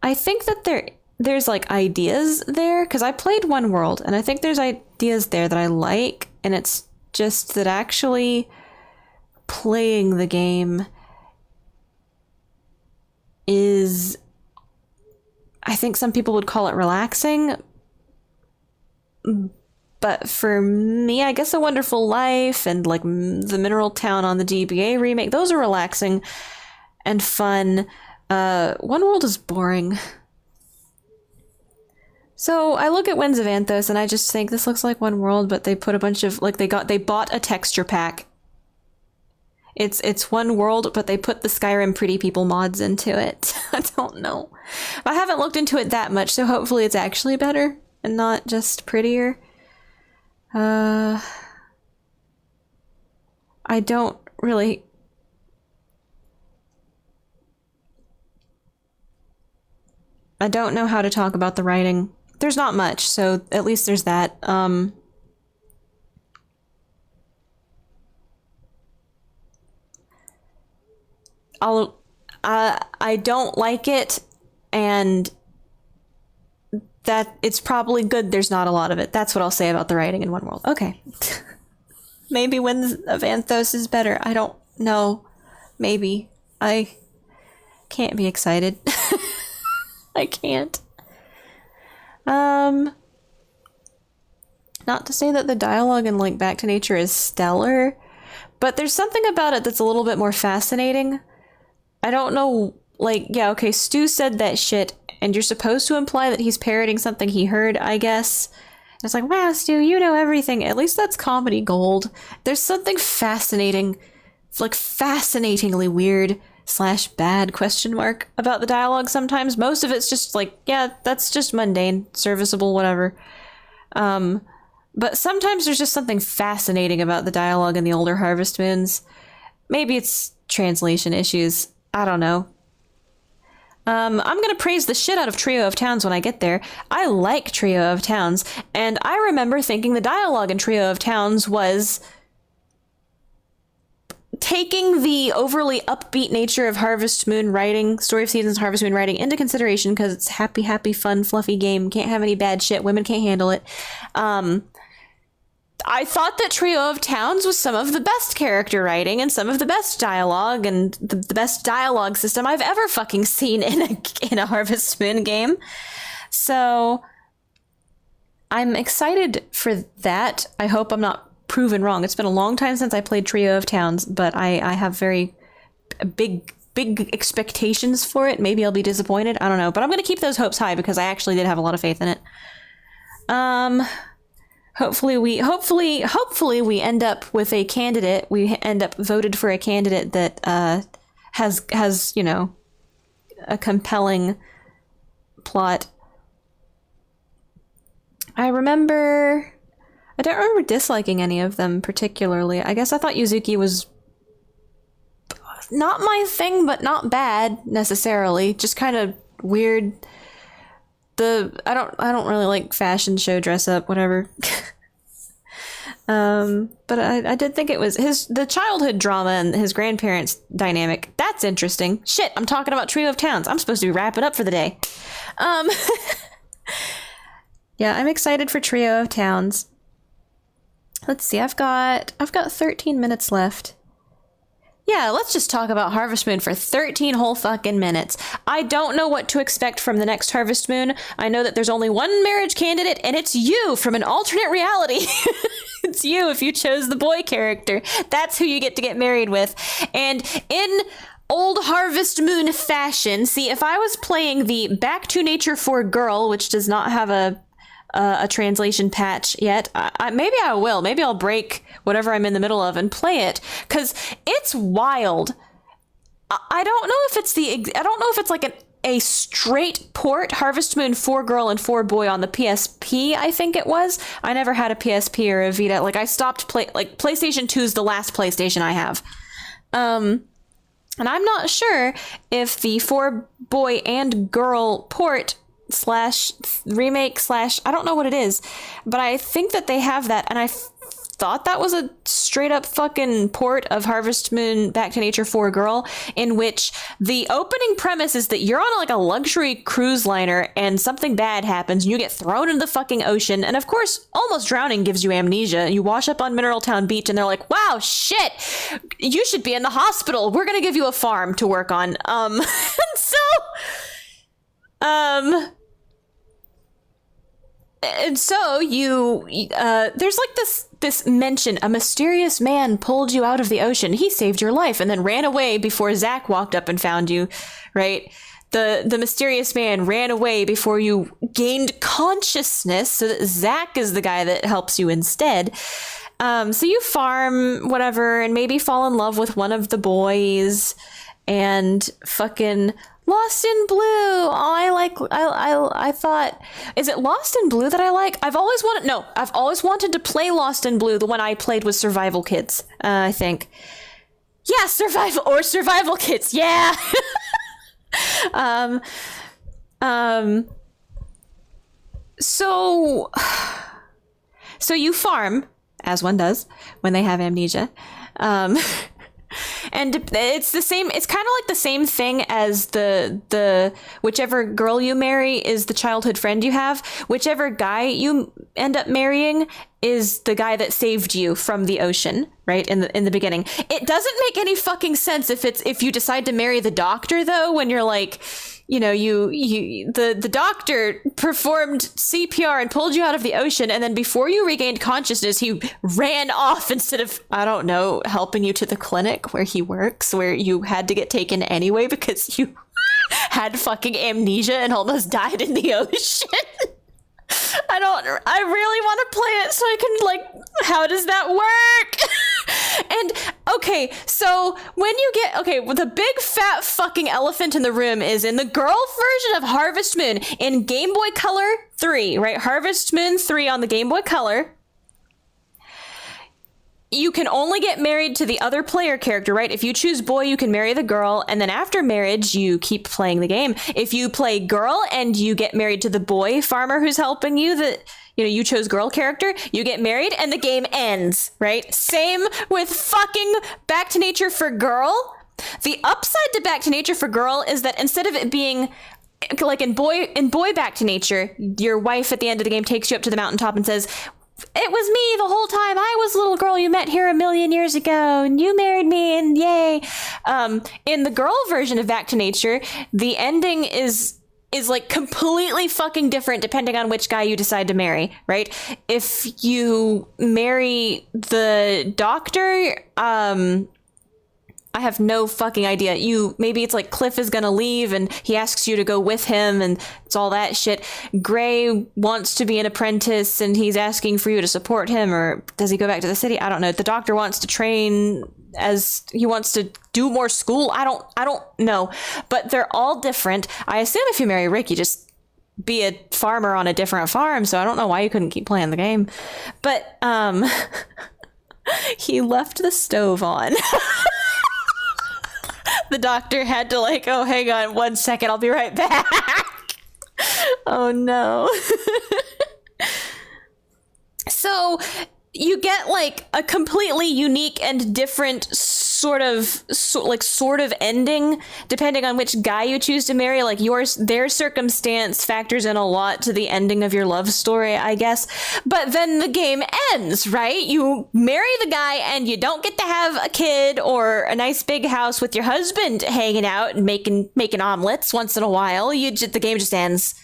A: I think that there's like ideas there, because I played One World, and I think there's ideas there that I like, and it's just that actually playing the game is, I think some people would call it relaxing, but for me, I guess A Wonderful Life and like the Mineral Town on the GBA remake, those are relaxing and fun. One World is boring. So I look at Winds of Anthos and I just think this looks like One World, but they put a bunch of, like, they bought a texture pack. It's One World, but they put the Skyrim Pretty People mods into it. I don't know. I haven't looked into it that much, so hopefully it's actually better and not just prettier. I don't really... I don't know how to talk about the writing. There's not much, so at least there's that. I don't like it, and that it's probably good there's not a lot of it. That's what I'll say about the writing in One World. Okay. Maybe Winds of Anthos is better. I don't know. Maybe. I can't be excited. I can't. Not to say that the dialogue in Link Back to Nature is stellar, but there's something about it that's a little bit more fascinating. I don't know, like, yeah, okay, Stu said that shit, and you're supposed to imply that he's parroting something he heard, I guess. It's like, wow, Stu, you know everything. At least that's comedy gold. There's something fascinating, like fascinatingly weird / bad question mark about the dialogue sometimes. Most of it's just like, yeah, that's just mundane, serviceable, whatever. But sometimes there's just something fascinating about the dialogue in the older Harvest Moons. Maybe it's translation issues. I don't know. I'm gonna praise the shit out of Trio of Towns when I get there. I like Trio of Towns, and I remember thinking the dialogue in Trio of Towns was taking the overly upbeat nature of Harvest Moon writing, Story of Seasons Harvest Moon writing into consideration, because it's happy, happy, fun, fluffy game. Can't have any bad shit. Women can't handle it. I thought that Trio of Towns was some of the best character writing and some of the best dialogue and the best dialogue system I've ever fucking seen in a Harvest Moon game. So I'm excited for that. I hope I'm not proven wrong. It's been a long time since I played Trio of Towns, but I have very big expectations for it. Maybe I'll be disappointed. I don't know, but I'm going to keep those hopes high because I actually did have a lot of faith in it. Hopefully we end up with a candidate. We end up voted for a candidate that has, you know, a compelling plot. I don't remember disliking any of them particularly. I guess I thought Yuzuki was not my thing, but not bad necessarily. Just kind of weird. I don't really like fashion show dress up, whatever. But I did think it was the childhood drama and his grandparents dynamic. That's interesting. Shit, I'm talking about Trio of Towns. I'm supposed to be wrapping up for the day. Yeah, I'm excited for Trio of Towns. Let's see, I've got 13 minutes left. Yeah, let's just talk about Harvest Moon for 13 whole fucking minutes. I don't know what to expect from the next Harvest Moon. I know that there's only one marriage candidate, and it's you from an alternate reality. It's you if you chose the boy character. That's who you get to get married with. And in old Harvest Moon fashion, see, if I was playing the Back to Nature for Girl, which does not have a translation patch yet. Maybe I will. Maybe I'll break whatever I'm in the middle of and play it, because it's wild. I don't know if it's like a straight port, Harvest Moon for Girl and for Boy on the PSP, I think it was. I never had a PSP or a Vita. Like, I stopped PlayStation 2 is the last PlayStation I have. And I'm not sure if the for Boy and Girl port / remake / I don't know what it is, but I think that they have that, and I thought that was a straight up fucking port of Harvest Moon Back to Nature for Girl, in which the opening premise is that you're on like a luxury cruise liner and something bad happens and you get thrown into the fucking ocean, and of course almost drowning gives you amnesia. You wash up on Mineral Town Beach and they're like, wow, shit, you should be in the hospital, we're gonna give you a farm to work on. And so you, there's like this mention, a mysterious man pulled you out of the ocean. He saved your life and then ran away before Zach walked up and found you, right? The mysterious man ran away before you gained consciousness, so that Zach is the guy that helps you instead. So you farm whatever and maybe fall in love with one of the boys and fucking Lost in Blue. Oh, I thought, is it Lost in Blue that I like? I've always wanted to play Lost in Blue. The one I played was Survival Kids, I think. Yeah, Survival Kids. Yeah. So you farm, as one does when they have amnesia. And it's the same, it's kind of like the same thing as the whichever girl you marry is the childhood friend you have. Whichever guy you end up marrying is the guy that saved you from the ocean, right? In the beginning. It doesn't make any fucking sense if you decide to marry the doctor, though, when you're like, you know, the doctor performed CPR and pulled you out of the ocean, and then before you regained consciousness, he ran off instead of, I don't know, helping you to the clinic where he works, where you had to get taken anyway because you had fucking amnesia and almost died in the ocean. I really want to play it so I can, like, how does that work? And, okay, so when you get, the big fat fucking elephant in the room is in the girl version of Harvest Moon in Game Boy Color 3, right? Harvest Moon 3 on the Game Boy Color. You can only get married to the other player character, right? If you choose boy, you can marry the girl, and then after marriage, you keep playing the game. If you play girl and you get married to the boy farmer who's helping you, you chose girl character, you get married and the game ends, right? Same with fucking Back to Nature for Girl. The upside to Back to Nature for Girl is that instead of it being like in boy Back to Nature, your wife at the end of the game takes you up to the mountaintop and says, it was me the whole time. I was the little girl you met here 1,000,000 years ago, and you married me, and yay. In the girl version of Back to Nature, the ending is like completely fucking different depending on which guy you decide to marry, right? If you marry the doctor, I have no fucking idea. Maybe it's like Cliff is gonna leave and he asks you to go with him and it's all that shit. Gray wants to be an apprentice and he's asking for you to support him, or does he go back to the city? I don't know. The doctor wants to train as he wants to do more school. I don't know, but they're all different. I assume if you marry Rick, you just be a farmer on a different farm. So I don't know why you couldn't keep playing the game, but, he left the stove on. The doctor had to like, oh, hang on 1 second, I'll be right back. Oh no. So you get like a completely unique and different sort of ending depending on which guy you choose to marry. Like their circumstance factors in a lot to the ending of your love story, I guess. But then the game ends, right? You marry the guy and you don't get to have a kid or a nice big house with your husband hanging out and making omelets once in a while. The game just ends.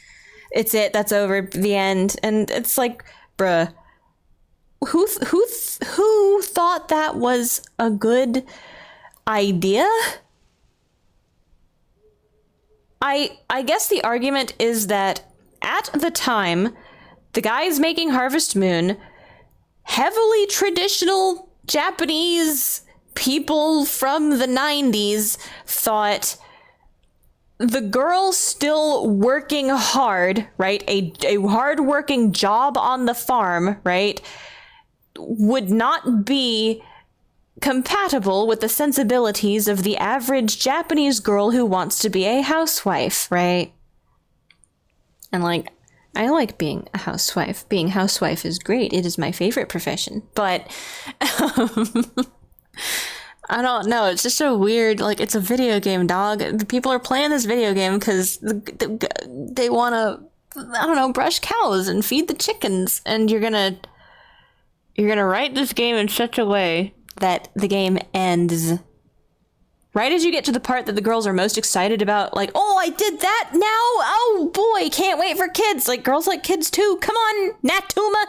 A: It's it. That's over. The end. And it's like, bruh. Who thought that was a good idea? I guess the argument is that at the time, the guys making Harvest Moon, heavily traditional Japanese people from the 90s thought the girl still working hard, right? A hard-working job on the farm, right? Would not be compatible with the sensibilities of the average Japanese girl who wants to be a housewife, right? And like, I like being a housewife. Being a housewife is great. It is my favorite profession. But I don't know. It's just so weird. Like, it's a video game, dog. People are playing this video game because they want to, I don't know, brush cows and feed the chickens. And you're gonna write this game in such a way that the game ends right as you get to the part that the girls are most excited about. Like, oh, I did that now. Oh boy, can't wait for kids. Like, girls like kids too. Come on, Natuma.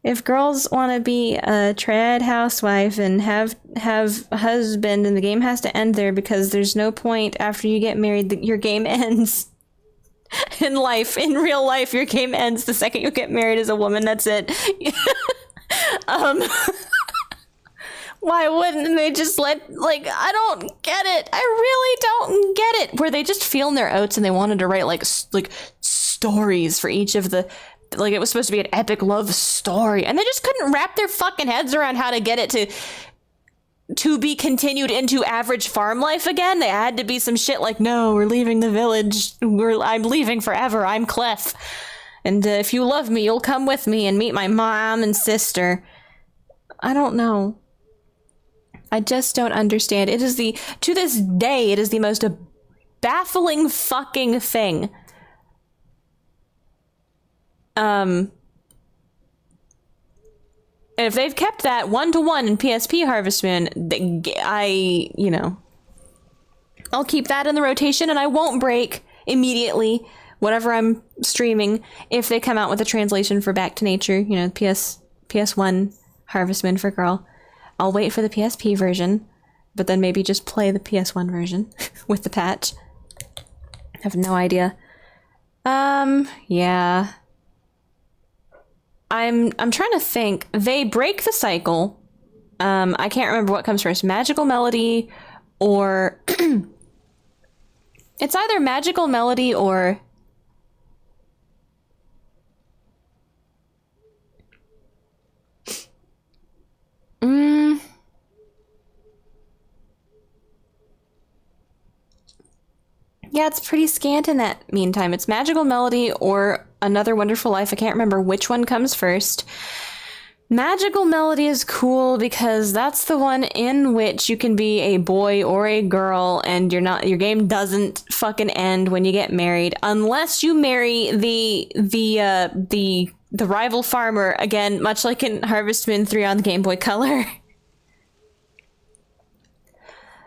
A: If girls want to be a trad housewife and have a husband, and the game has to end there because there's no point after you get married, your game ends. In real life, your game ends the second you get married as a woman. That's it. Why wouldn't they just I don't get it. I really don't get it. Were they just feeling their oats and they wanted to write like stories for each of the, like, it was supposed to be an epic love story, and they just couldn't wrap their fucking heads around how to get it to be continued into average farm life again? They had to be some shit like, no, we're leaving the village. I'm leaving forever. I'm Clef. And if you love me, you'll come with me and meet my mom and sister. I don't know. I just don't understand. To this day, it is the most baffling fucking thing. And if they've kept that 1-to-1 in PSP Harvest Moon, I'll keep that in the rotation, and I won't break immediately whatever I'm streaming if they come out with a translation for Back to Nature, PS1 Harvest Moon for Girl. I'll wait for the PSP version, but then maybe just play the PS1 version with the patch. I have no idea. Yeah. I'm trying to think. They break the cycle. I can't remember what comes first. Magical Melody or... It's either Magical Melody or... Yeah, it's pretty scant in that meantime. It's Magical Melody or Another Wonderful Life. I can't remember which one comes first. Magical Melody is cool because that's the one in which you can be a boy or a girl, and your game doesn't fucking end when you get married, unless you marry the rival farmer, again, much like in Harvest Moon 3 on the Game Boy Color.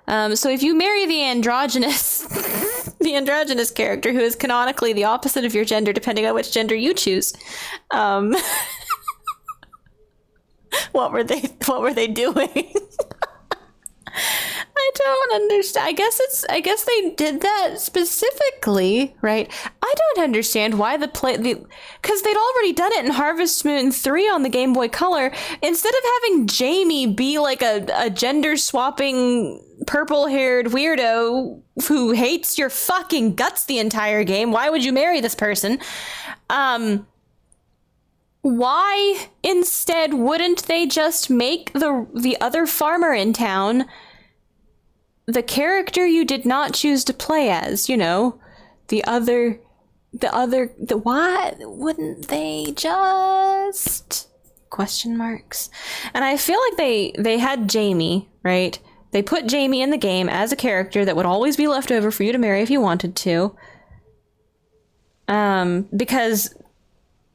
A: So if you marry the androgynous character, who is canonically the opposite of your gender, depending on which gender you choose, what were they doing? I don't understand. I guess they did that specifically, right? I don't understand why because they'd already done it in Harvest Moon 3 on the Game Boy Color. Instead of having Jamie be like a gender swapping purple-haired weirdo who hates your fucking guts the entire game, why would you marry this person? Why instead wouldn't they just make the other farmer in town the character you did not choose to play as, the other why wouldn't they just question marks? And I feel like they had Jamie, right? They put Jamie in the game as a character that would always be left over for you to marry if you wanted to. Because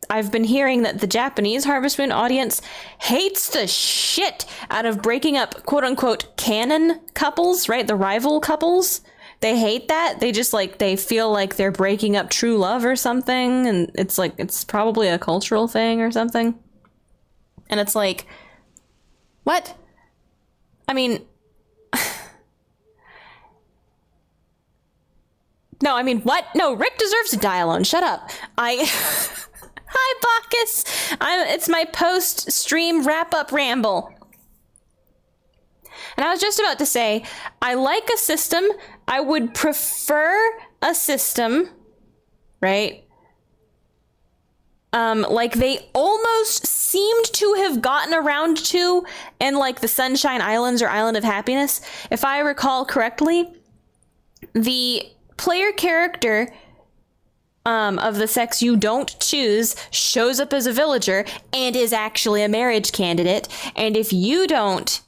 A: I've been hearing that the Japanese Harvest Moon audience hates the shit out of breaking up quote-unquote canon couples, right? The rival couples. They hate that. They just they feel like they're breaking up true love or something, and it's probably a cultural thing or something. And it's like, what? I mean, no, I mean, what? No, Rick deserves to die alone. Shut up. Hi, Bacchus. It's my post-stream wrap-up ramble. And I was just about to say, I like a system. I would prefer a system, right? Like they almost seemed to have gotten around to in the Sunshine Islands or Island of Happiness. If I recall correctly, the player character of the sex you don't choose shows up as a villager and is actually a marriage candidate. And if you don't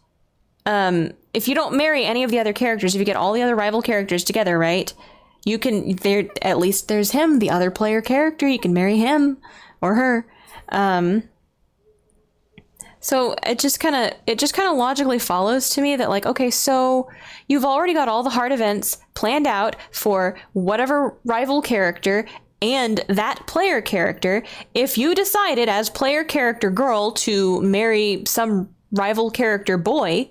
A: marry any of the other characters, if you get all the other rival characters together, right, you can, at least there's him, the other player character, you can marry him or her. So it just kind of logically follows to me that okay, so you've already got all the hard events planned out for whatever rival character and that player character. If you decided as player character girl to marry some rival character boy,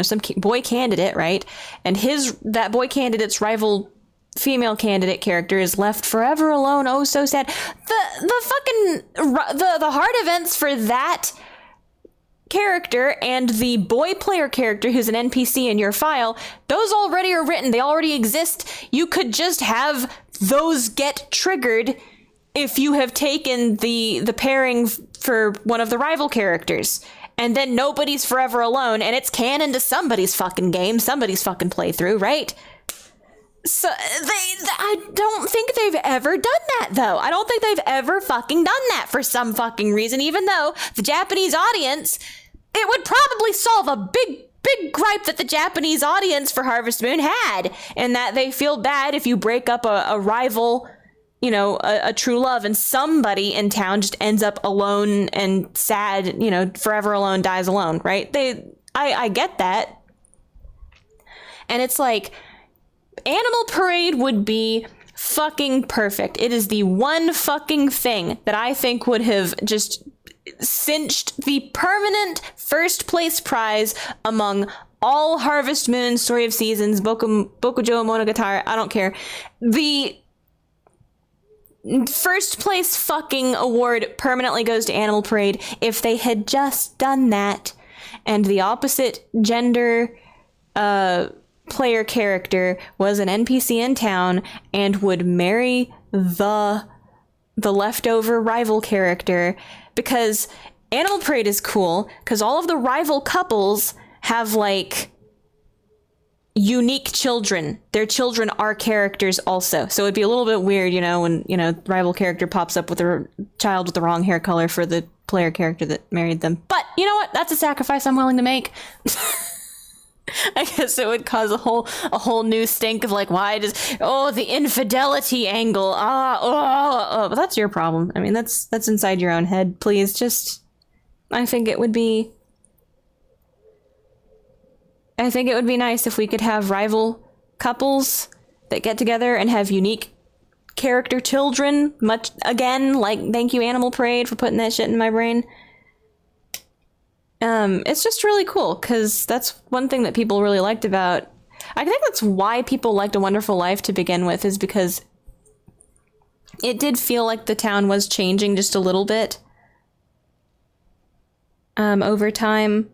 A: some boy candidate, right? And that boy candidate's rival female candidate character is left forever alone. Oh, so sad. The hard events for that character and the boy player character who's an NPC in your file, those already are written. They already exist. You could just have those get triggered if you have taken the pairing for one of the rival characters. And then nobody's forever alone, and it's canon to somebody's fucking game, somebody's fucking playthrough, right? So I don't think they've ever done that, though. I don't think they've ever fucking done that for some fucking reason, even though the Japanese audience, it would probably solve a big gripe that the Japanese audience for Harvest Moon had, in that they feel bad if you break up a rival, a true love, and somebody in town just ends up alone and sad, forever alone, dies alone, right? I get that. And it's Animal Parade would be fucking perfect. It is the one fucking thing that I think would have just cinched the permanent first place prize among all Harvest Moon, Story of Seasons, Bokujo Monogatari, I don't care. The first place fucking award permanently goes to Animal Parade if they had just done that, and the opposite gender player character was an NPC in town and would marry the leftover rival character, because Animal Parade is cool because all of the rival couples have unique children. Their children are characters also. So it'd be a little bit weird, when, rival character pops up with a child with the wrong hair color for the player character that married them. But you know what? That's a sacrifice I'm willing to make. I guess it would cause a whole new stink of why does the infidelity angle, but that's your problem. I mean, that's inside your own head. Please, I think it would be nice if we could have rival couples that get together and have unique character children. Thank you, Animal Parade, for putting that shit in my brain. It's just really cool, because that's one thing that people really liked about... I think that's why people liked A Wonderful Life to begin with, is because it did feel like the town was changing just a little bit. Over time,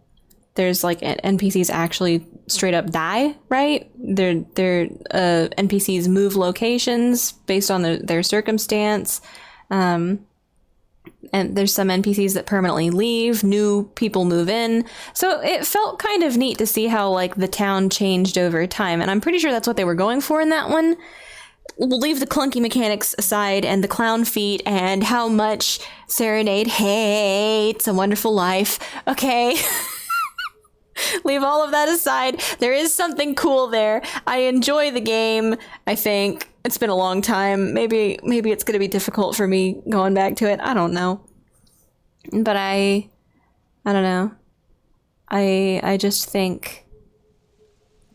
A: there's NPCs actually straight up die, right? Their NPCs move locations based on their circumstance. And there's some NPCs that permanently leave, new people move in. So it felt kind of neat to see how the town changed over time. And I'm pretty sure that's what they were going for in that one. we'll leave the clunky mechanics aside and the clown feet and how much Serenade hates A Wonderful Life. Okay. Leave all of that aside. There is something cool there. I enjoy the game, I think. It's been a long time. Maybe it's going to be difficult for me going back to it. I don't know. But I don't know. I just think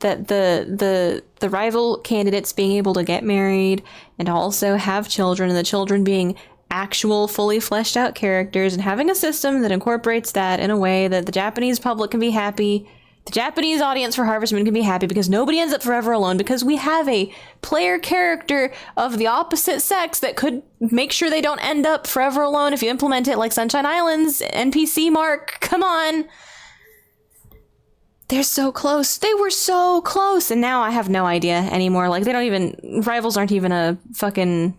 A: that the rival candidates being able to get married and also have children, and the children being actual fully fleshed out characters, and having a system that incorporates that in a way that the Japanese public can be happy, the Japanese audience for Harvest Moon can be happy, because nobody ends up forever alone, because we have a player character of the opposite sex that could make sure they don't end up forever alone if you implement it like Sunshine Islands NPC Mark. Come on. They're so close. They were so close. And now I have no idea anymore. Like, they don't even, rivals aren't even a fucking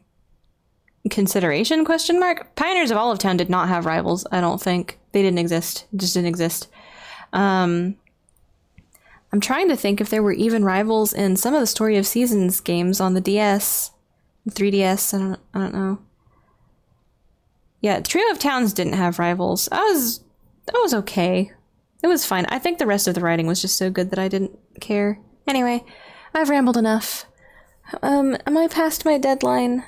A: consideration, question mark. Pioneers of Olive Town did not have rivals, I don't think. They didn't exist. It just didn't exist. I'm trying to think if there were even rivals in some of the Story of Seasons games on the DS, 3DS, I don't know. Yeah, Trio of Towns didn't have rivals. That was okay. It was fine. I think the rest of the writing was just so good that I didn't care. Anyway, I've rambled enough. Am I past my deadline?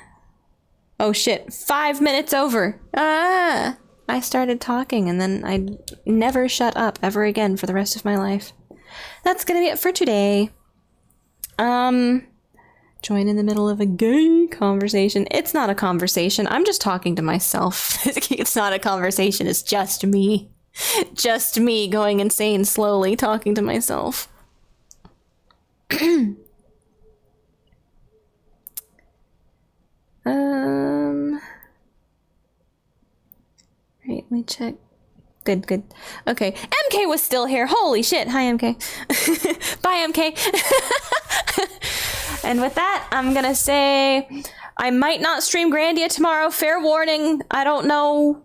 A: Oh shit, 5 minutes over. I started talking and then I never shut up ever again for the rest of my life. That's gonna be it for today. Join in the middle of a gay conversation. It's not a conversation. I'm just talking to myself. It's not a conversation. It's just me. Just me going insane slowly, talking to myself. Right, let me check. Good. Okay, MK was still here. Holy shit. Hi, MK. Bye, MK. And with that, I'm gonna say I might not stream Grandia tomorrow. Fair warning. I don't know.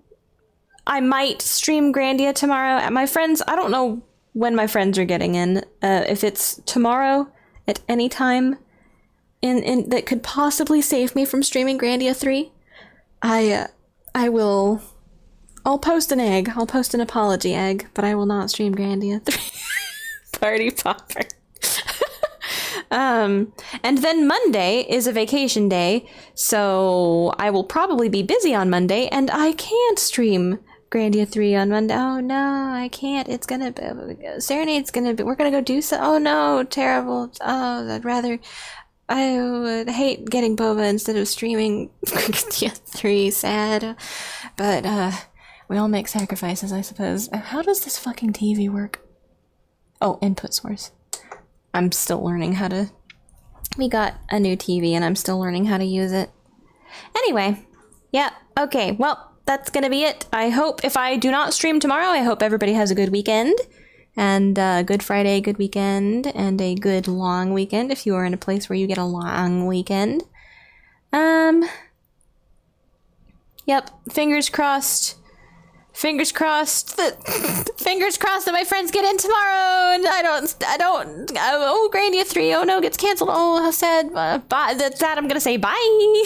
A: I might stream Grandia tomorrow at my friends. I don't know when my friends are getting in. If it's tomorrow at any time in that could possibly save me from streaming Grandia 3, I'll post an egg. I'll post an apology egg, but I will not stream Grandia 3. Party popper. And then Monday is a vacation day, so I will probably be busy on Monday, and I can't stream Grandia 3 on Monday. Oh no, I can't. It's gonna be, Serenade's gonna be, we're gonna go do so. Oh no, terrible. Oh, I would hate getting boba instead of streaming Grandia 3. Sad. But, we all make sacrifices, I suppose. How does this fucking TV work? Oh, input source. I'm still learning how to... We got a new TV and I'm still learning how to use it. Anyway, yeah, okay, well, that's gonna be it. I hope, if I do not stream tomorrow, I hope everybody has a good weekend. And Good Friday, good weekend, and a good long weekend if you are in a place where you get a long weekend. Yep, fingers crossed. Fingers crossed that my friends get in tomorrow, and I don't. Oh, Grandia 3. Oh no, gets canceled. Oh, how sad. Bye. That's that. I'm gonna say bye.